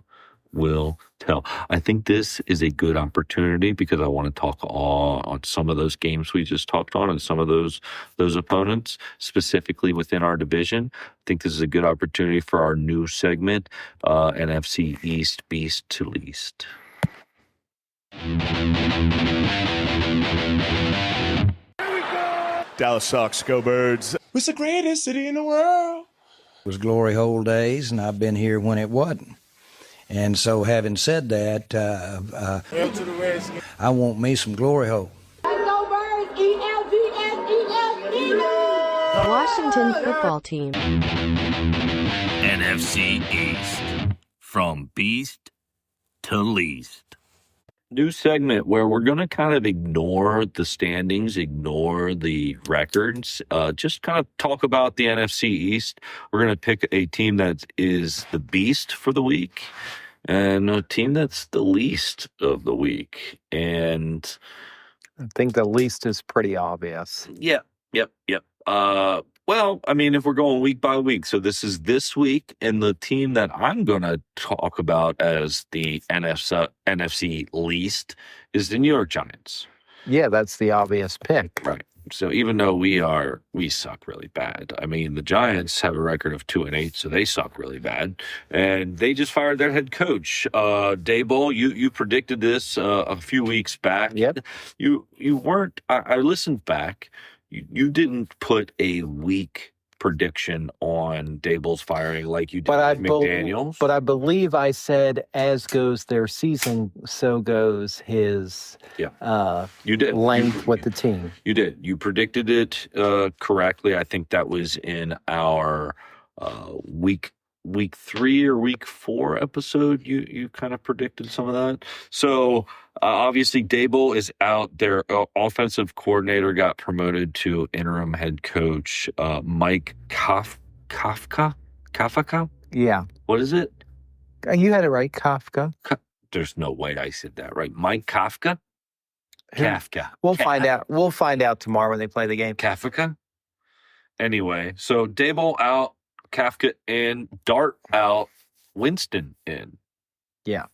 will tell. I think this is a good opportunity because I want to talk on some of those games we just talked on and some of those opponents, specifically within our division. I think this is a good opportunity for our new segment, NFC East, Beast to Least. Dallas sucks. Go Birds. It's the greatest city in the world. It was glory hole days, and I've been here when it wasn't. And so, having said that, I want me some glory hole. Go Birds! ELVS! Washington football team. NFC East. From Beast to Least. New segment where we're going to kind of ignore the standings, ignore the records, just kind of talk about the NFC East. We're going to pick a team that is the beast for the week, and a team that's the least of the week. And I think the least is pretty obvious. yep. Well, I mean, if we're going week by week, so this is this week, and the team that I'm going to talk about as the NFC least is the New York Giants. Yeah, that's the obvious pick. Right. So even though we suck really bad. I mean, the Giants have a record of 2-8, so they suck really bad, and they just fired their head coach, Daboll. You predicted this a few weeks back. Yep. You weren't. I listened back. You didn't put a weak prediction on Daboll's firing like you did with McDaniels. But I believe I said, as goes their season, so goes his you did length with the team. You did. You predicted it correctly. I think that was in our week 3 or week 4 episode. You kind of predicted some of that. So obviously Daboll is out. Their offensive coordinator got promoted to interim head coach Mike Kafka. Yeah. What is it? You had it right, Kafka. There's no way I said that right. Mike Kafka. We'll find out. We'll find out tomorrow when they play the game. Kafka. Anyway, so Daboll out, Kafka in, Dart out, Winston in. Yeah.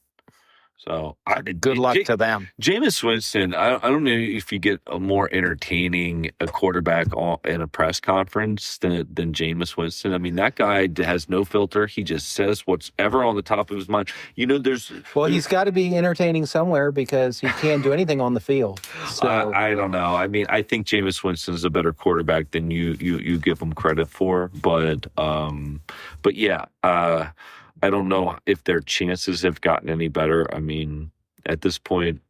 So good luck to them. Jameis Winston, I don't know if you get a more entertaining quarterback in a press conference than Jameis Winston. I mean, that guy has no filter. He just says what's ever on the top of his mind. You know, he's got to be entertaining somewhere because he can't do anything on the field. So I don't know. I mean, I think Jameis Winston is a better quarterback than you give him credit for. But yeah. I don't know if their chances have gotten any better. I mean, at this point,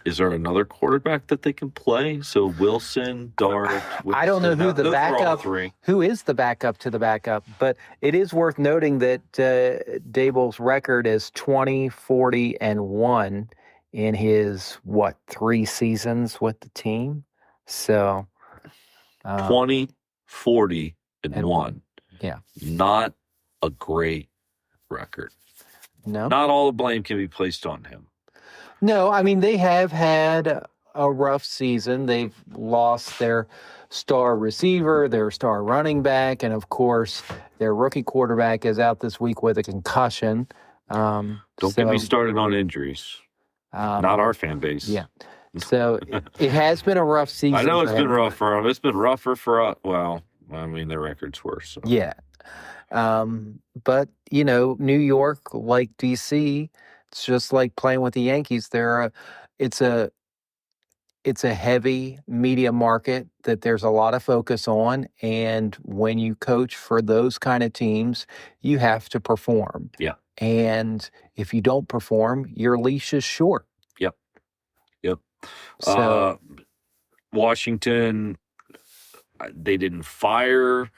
is there another quarterback that they can play? So Wilson, Dart. Winston, I don't know who the backup. Who is the backup to the backup? But it is worth noting that Daboll's record is 20, 40, and 1 in his 3 seasons with the team. So 20, 40, and 1. Yeah, not a great record. No. Not all the blame can be placed on him. No, I mean, they have had a rough season. They've lost their star receiver, their star running back, and of course, their rookie quarterback is out this week with a concussion. Don't get me started on injuries. Not our fan base. Yeah. So it has been a rough season. I know it's been rough for them. It's been rougher for us. Well, I mean, their record's worse. So. Yeah. But, you know, New York, like D.C., it's just like playing with the Yankees. It's a heavy media market that there's a lot of focus on. And when you coach for those kind of teams, you have to perform. Yeah. And if you don't perform, your leash is short. Yep. So Washington, they didn't fire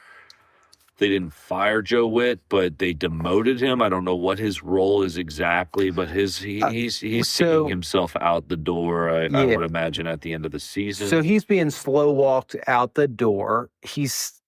Joe Witt, but they demoted him. I don't know what his role is exactly, but he's seeing himself out the door, I would imagine, at the end of the season. So he's being slow walked out the door. He's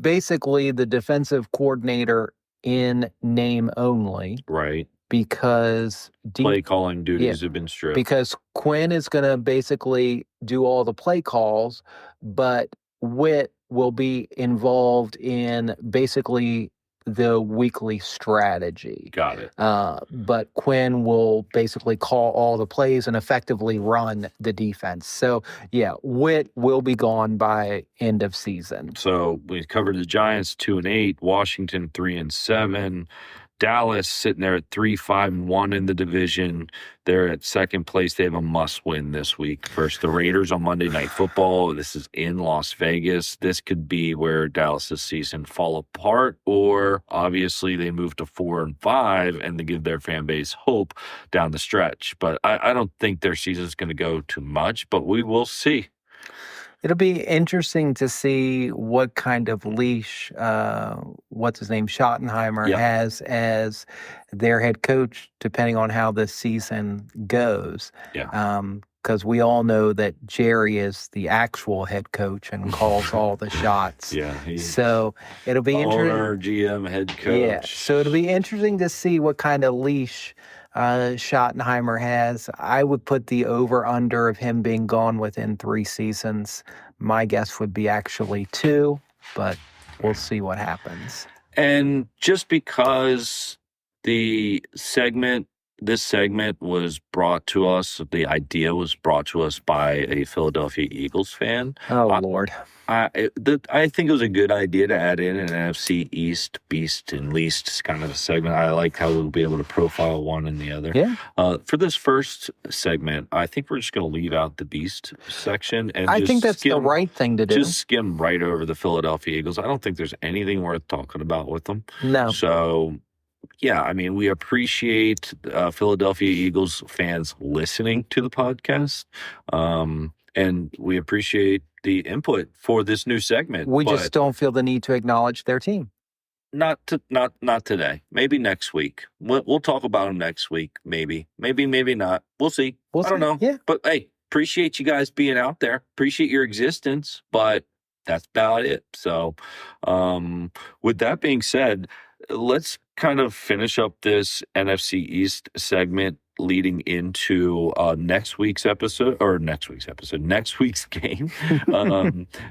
basically the defensive coordinator in name only. Right. Because play calling duties have been stripped. Because Quinn is going to basically do all the play calls, but Witt will be involved in basically the weekly strategy. Got it. But Quinn will basically call all the plays and effectively run the defense. So, yeah, Witt will be gone by end of season. So we covered the Giants 2-8, Washington 3-7. Dallas sitting there at 3-5-1 in the division. They're at second place. They have a must-win this week versus the Raiders on Monday Night Football. This is in Las Vegas. This could be where Dallas' season fall apart, or obviously they move to 4-5 and they give their fan base hope down the stretch. But I don't think their season is going to go too much, but we will see. It'll be interesting to see what kind of leash, Schottenheimer has as their head coach, depending on how this season goes. Yeah. because we all know that Jerry is the actual head coach and calls all the shots. Yeah. He's So it'll be interesting. owner, GM, head coach. Yeah. So it'll be interesting to see what kind of leash Schottenheimer has. I would put the over-under of him being gone within 3 seasons. My guess would be actually 2, but we'll see what happens. And just because this segment was brought to us, the idea was brought to us by a Philadelphia Eagles fan. Oh, Lord. I think it was a good idea to add in an NFC East beast and least kind of a segment. I like how we'll be able to profile one and the other. Yeah. For this first segment, I think we're just going to leave out the beast section. And I just think that's the right thing to do. Just skim right over the Philadelphia Eagles. I don't think there's anything worth talking about with them. No. So, yeah, I mean, we appreciate Philadelphia Eagles fans listening to the podcast. And we appreciate the input for this new segment. We just don't feel the need to acknowledge their team. Not today. Maybe next week. We'll talk about them next week. Maybe not. We'll see. I don't know. Yeah. But hey, appreciate you guys being out there. Appreciate your existence. But that's about it. So, with that being said, let's kind of finish up this NFC East segment leading into next week's game.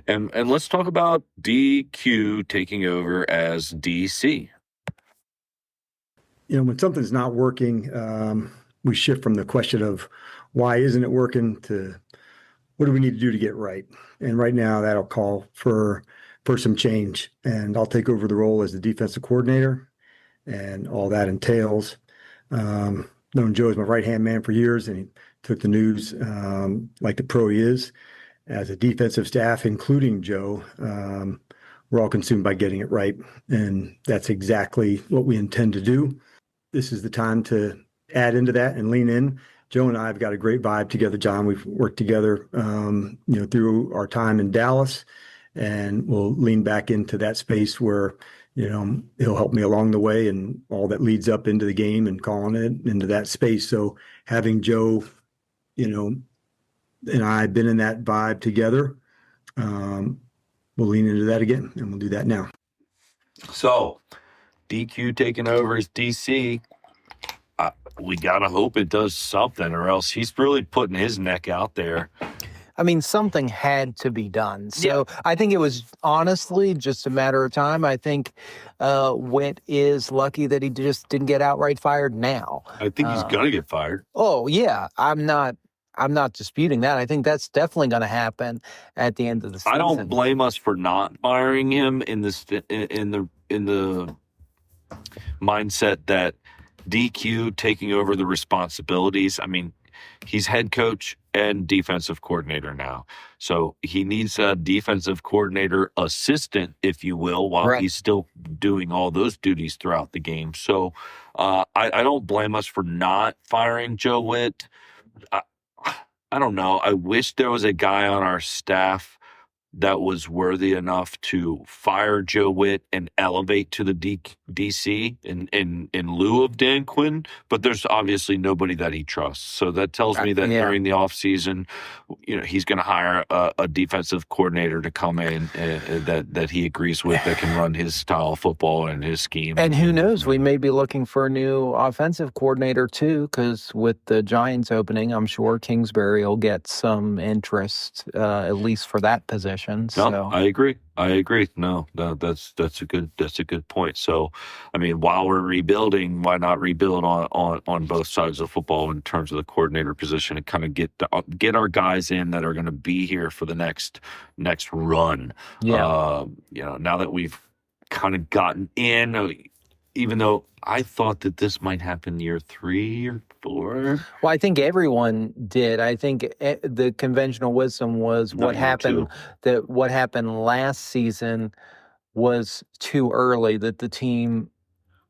And let's talk about DQ taking over as DC. When something's not working, we shift from the question of why isn't it working to what do we need to do to get right? And right now that'll call for some change. And I'll take over the role as the defensive coordinator and all that entails. Known Joe as my right-hand man for years, and he took the news like the pro he is. As a defensive staff, including Joe, we're all consumed by getting it right, and that's exactly what we intend to do. This is the time to add into that and lean in. Joe and I have got a great vibe together, John. We've worked together, through our time in Dallas, and we'll lean back into that space where he'll help me along the way and all that leads up into the game and calling it into that space. So having Joe, and I been in that vibe together, we'll lean into that again, and we'll do that now. So DQ taking over as DC. We got to hope it does something, or else he's really putting his neck out there. I mean, something had to be done. So I think it was honestly just a matter of time. I think Witt is lucky that he just didn't get outright fired now. I think he's going to get fired. Oh, yeah. I'm not disputing that. I think that's definitely going to happen at the end of the season. I don't blame us for not firing him in the mindset that DQ taking over the responsibilities. I mean, he's head coach and defensive coordinator now. So he needs a defensive coordinator assistant, if you will, while he's still doing all those duties throughout the game. So I don't blame us for not firing Joe Witt. I don't know. I wish there was a guy on our staff that was worthy enough to fire Joe Witt and elevate to the DC in lieu of Dan Quinn, but there's obviously nobody that he trusts. So that tells me that during the offseason, he's going to hire a defensive coordinator to come in that he agrees with, that can run his style of football and his scheme. And who knows, we may be looking for a new offensive coordinator too, because with the Giants opening, I'm sure Kingsbury will get some interest, at least for that position. No, I agree. No, that's a good point. So, I mean, while we're rebuilding, why not rebuild on both sides of football in terms of the coordinator position, and kind of get our guys in that are going to be here for the next run. Yeah. Now that we've kind of gotten in, even though I thought that this might happen year 3 or 4. Well, I think everyone did. I think the conventional wisdom was what happened last season was too early, that the team,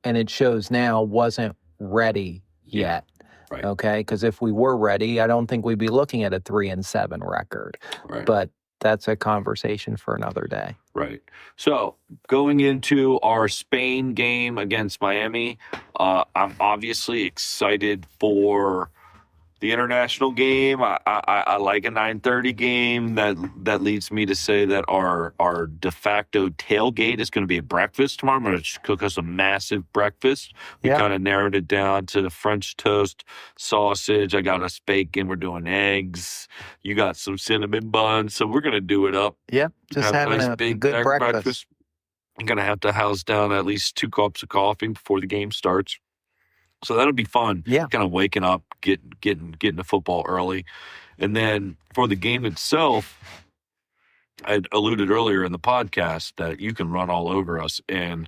and it shows now, wasn't ready yet. Right. Okay? Because if we were ready, I don't think we'd be looking at a 3-7 record. Right. But that's a conversation for another day. Right. So going into our Spain game against Miami, I'm obviously excited for The international game, I like a 9:30 game. That leads me to say that our de facto tailgate is going to be a breakfast tomorrow. I'm going to cook us a massive breakfast. We kind of narrowed it down to the French toast, sausage. I got us bacon. We're doing eggs. You got some cinnamon buns. So we're going to do it up. Yeah, just having a big good breakfast. I'm going to have to house down at least 2 cups of coffee before the game starts. So that'll be fun. Yeah. Kind of waking up, getting to football early. And then for the game itself, I alluded earlier in the podcast that you can run all over us. And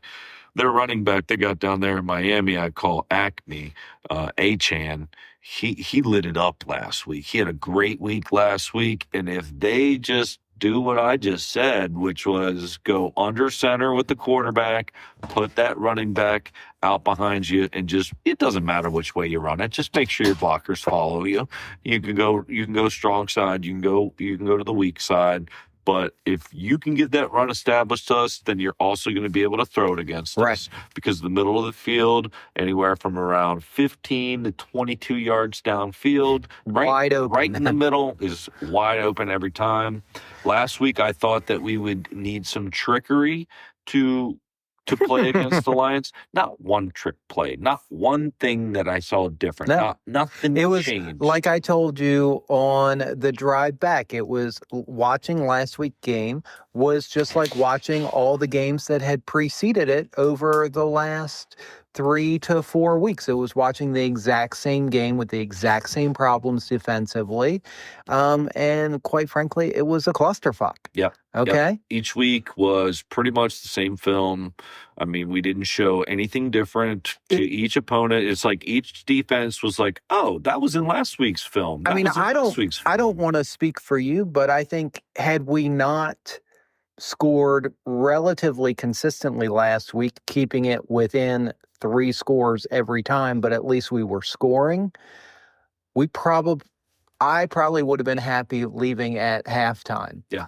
their running back they got down there in Miami, I call Acme, Achan. He lit it up last week. He had a great week last week. And if they just do what I just said, which was go under center with the quarterback, put that running back out behind you, and just, it doesn't matter which way you run it. Just make sure your blockers follow you. You can go strong side. You can go to the weak side. But if you can get that run established to us, then you're also going to be able to throw it against us. Because the middle of the field, anywhere from around 15 to 22 yards downfield, wide open. Right in the middle is wide open every time. Last week, I thought that we would need some trickery to play against the Lions. Not one trick play, not one thing that I saw different. No. Nothing it was changed. Like I told you on the drive back. It was watching last week's game was just like watching all the games that had preceded it over the last 3 to 4 weeks. It was watching the exact same game with the exact same problems defensively. And quite frankly, it was a clusterfuck. Yeah. Okay. Yep. Each week was pretty much the same film. I mean, we didn't show anything different to each opponent. It's like each defense was like, oh, that was in last week's film. I don't want to speak for you, but I think had we not scored relatively consistently last week, keeping it within 3 scores every time, but at least we were scoring, I probably would have been happy leaving at halftime. Yeah.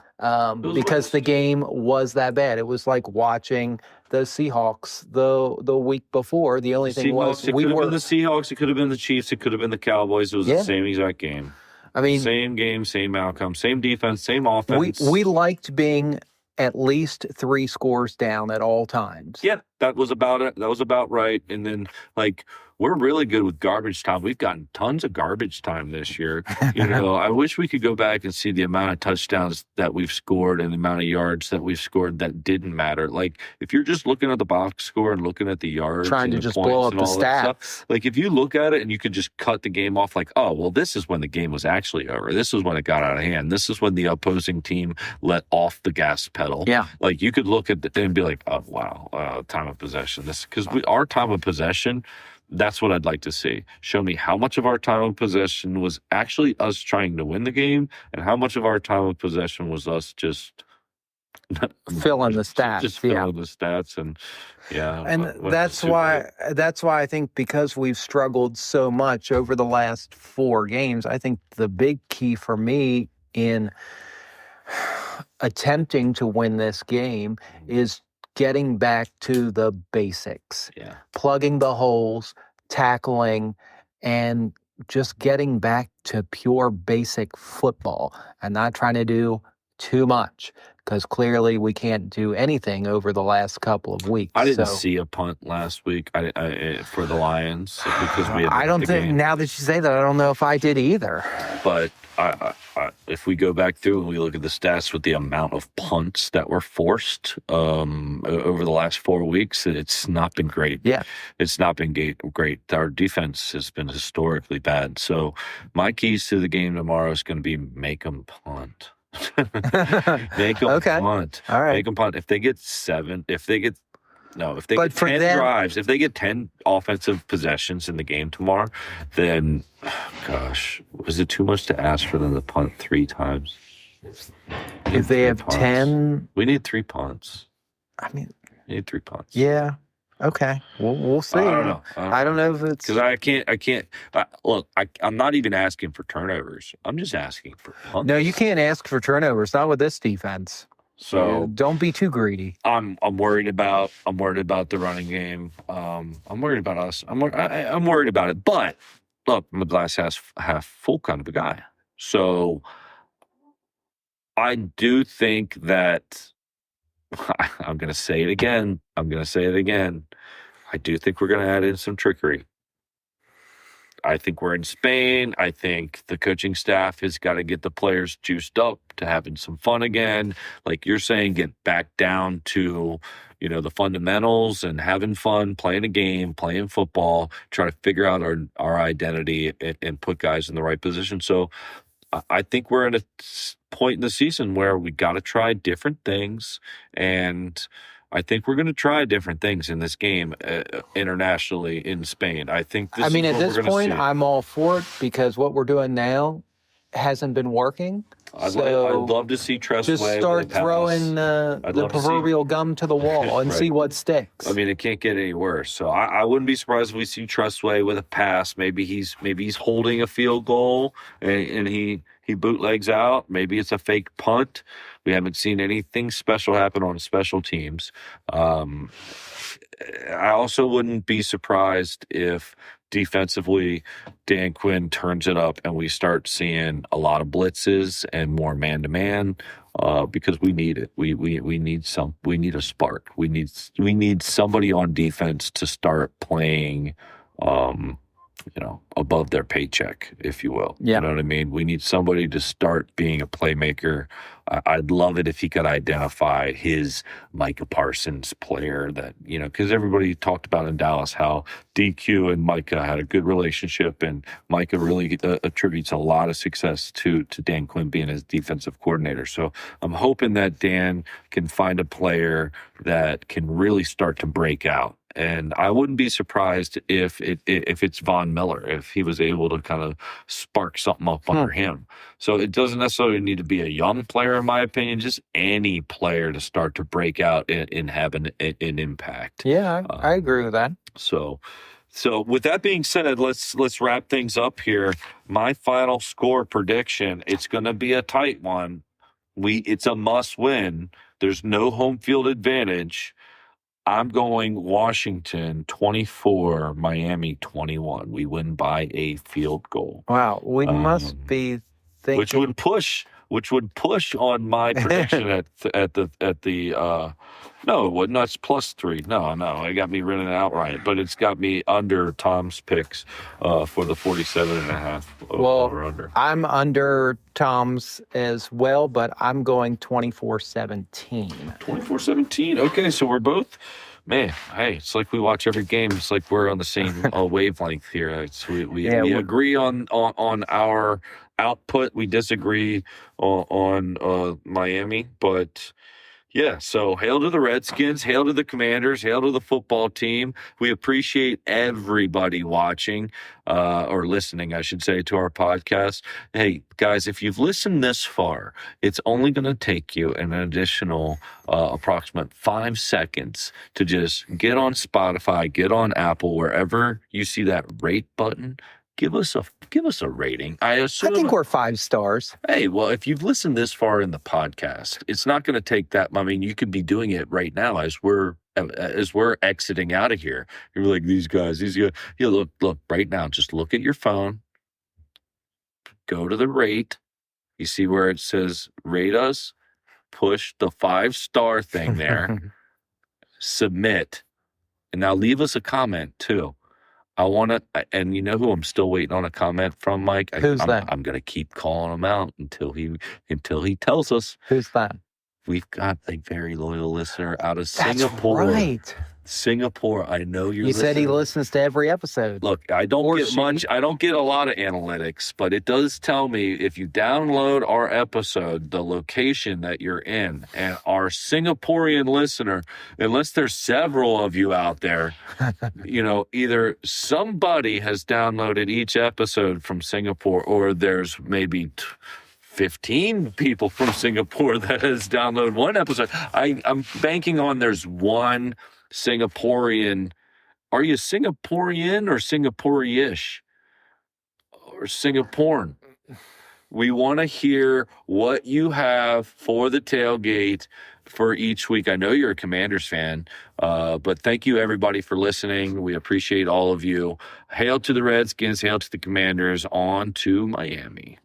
Because the game was that bad. It was like watching the Seahawks the week before. The only thing was it could have been the Seahawks, it could have been the Chiefs, it could have been the Cowboys. It was the same exact game. I mean, same game, same outcome, same defense, same offense. We liked being at least 3 scores down at all times. Yeah, that was about it. That was about right. And then, like, we're really good with garbage time. We've gotten tons of garbage time this year. I wish we could go back and see the amount of touchdowns that we've scored and the amount of yards that we've scored that didn't matter. Like, if you're just looking at the box score and looking at the yards, trying to just blow up the stats. Like, if you look at it and you could just cut the game off, like, oh, well, this is when the game was actually over. This is when it got out of hand. This is when the opposing team let off the gas pedal. Yeah. Like, you could look at it and be like, oh, wow, time of possession. Because our time of possession, that's what I'd like to see. Show me how much of our time of possession was actually us trying to win the game and how much of our time of possession was us just filling the stats. Just filling the stats. And that's why I think because we've struggled so much over the last 4 games, I think the big key for me in attempting to win this game is getting back to the basics, plugging the holes, tackling, and just getting back to pure basic football and not trying to do too much because clearly we can't do anything over the last couple of weeks. I didn't see a punt last week for the Lions because we. I don't think now that you say that, I don't know if I did either. But if we go back through and we look at the stats with the amount of punts that were forced over the last 4 weeks, it's not been great. Yeah, it's not been great. Our defense has been historically bad. So my keys to the game tomorrow is going to be make them punt. Make them punt. All right. Make them punt. If they get 10 drives, if they get 10 offensive possessions in the game tomorrow, then, gosh, is it too much to ask for them to punt 3 times? If they have 10, we need 3 punts. I mean, we need 3 punts. Yeah. Okay. We'll see. I don't know if it's because I can't. Look, I'm not even asking for turnovers. I'm just asking for punts. No, you can't ask for turnovers. Not with this defense. So don't be too greedy. I'm worried about the running game. I'm worried about us. I'm worried about it. But look, I'm a glass half full kind of a guy. So I do think that I'm going to say it again. I do think we're going to add in some trickery. I think we're in Spain. I think the coaching staff has got to get the players juiced up to having some fun again. Like you're saying, get back down to, the fundamentals and having fun, playing a game, playing football, try to figure out our identity and put guys in the right position. So I think we're at a point in the season where we got to try different things, and I think we're going to try different things in this game internationally in Spain. I think this I mean, is at what this we're gonna point, see. I'm all for it because what we're doing now hasn't been working. I'd So love to see Tressway just start with a pass. throwing I'd the love to see- proverbial gum to the wall and Right. see what sticks. I mean, it can't get any worse. So I wouldn't be surprised if we see Tressway with a pass. Maybe he's holding a field goal and he bootlegs out. Maybe it's a fake punt. We haven't seen anything special happen on special teams. I also wouldn't be surprised if defensively Dan Quinn turns it up and we start seeing a lot of blitzes and more man-to-man because we need it. We need a spark. We need somebody on defense to start playing above their paycheck, if you will. Yeah. You know what I mean? We need somebody to start being a playmaker. I'd love it if he could identify his Micah Parsons player that, because everybody talked about in Dallas how DQ and Micah had a good relationship, and Micah really attributes a lot of success to Dan Quinn being his defensive coordinator. So I'm hoping that Dan can find a player that can really start to break out. And I wouldn't be surprised if it's Von Miller, if he was able to kind of spark something up under him. So it doesn't necessarily need to be a young player, in my opinion, just any player to start to break out and have an impact. Yeah, I agree with that. So with that being said, let's wrap things up here. My final score prediction, it's going to be a tight one. It's a must win. There's no home field advantage. I'm going Washington 24, Miami 21. We win by a field goal. Wow, we must be thinking. Which would push on my prediction at the no, it wouldn't. No, it's +3. No, it got me running outright, but it's got me under Tom's picks for the 47.5 over under. I'm under Tom's as well, but I'm going 24-17. 24-17. Okay, so we're both. Man, hey, it's like we watch every game. It's like we're on the same wavelength here. We agree on our output. We disagree on Miami, but yeah. So hail to the Redskins, hail to the Commanders, hail to the football team. We appreciate everybody watching or listening, I should say, to our podcast. Hey, guys, if you've listened this far, it's only going to take you an additional approximate 5 seconds to just get on Spotify, get on Apple, wherever you see that rate button. Give us a rating. I think we're 5 stars. Hey, well, if you've listened this far in the podcast, it's not going to take that. I mean, you could be doing it right now as we're exiting out of here. You're like, these guys. Look right now. Just look at your phone. Go to the rate. You see where it says rate us. Push the 5-star thing there. Submit, and now leave us a comment too. I want to, and you know who I'm still waiting on a comment from, Mike? Who's that? I'm going to keep calling him out until he tells us. Who's that? We've got a very loyal listener out of Singapore. That's right. Singapore, I know you're. He said he listens to every episode. Look, I don't get a lot of analytics, but it does tell me if you download our episode, the location that you're in, and our Singaporean listener, unless there's several of you out there, either somebody has downloaded each episode from Singapore, or there's maybe 15 people from Singapore that has downloaded one episode. I'm banking on there's one Singaporean. Are you Singaporean or Singaporeish or Singaporean? We want to hear what you have for the tailgate for each week. I know you're a Commanders fan, but thank you, everybody, for listening. We appreciate all of you. Hail to the Redskins. Hail to the Commanders. On to Miami.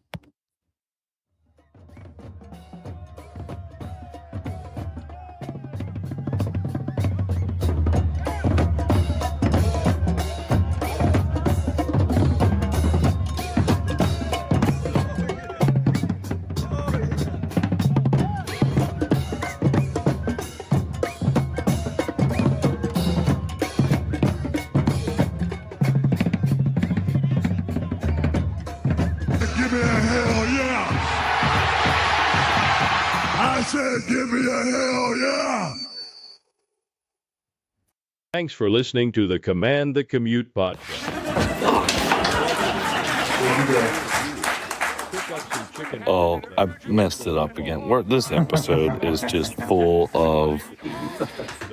Give me a hell yeah! I said, give me a hell yeah! Thanks for listening to the Command the Commute podcast. Oh, I messed it up again. This episode is just full of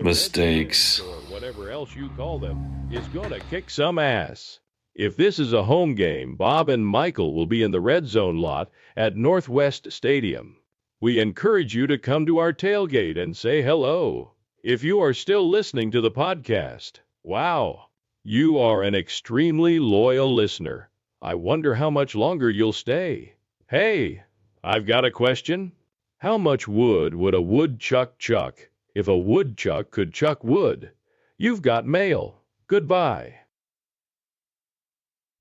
mistakes. Or whatever else you call them is going to kick some ass. If this is a home game, Bob and Michael will be in the red zone lot at Northwest Stadium. We encourage you to come to our tailgate and say hello. If you are still listening to the podcast, wow, you are an extremely loyal listener. I wonder how much longer you'll stay. Hey, I've got a question. How much wood would a woodchuck chuck if a woodchuck could chuck wood? You've got mail. Goodbye.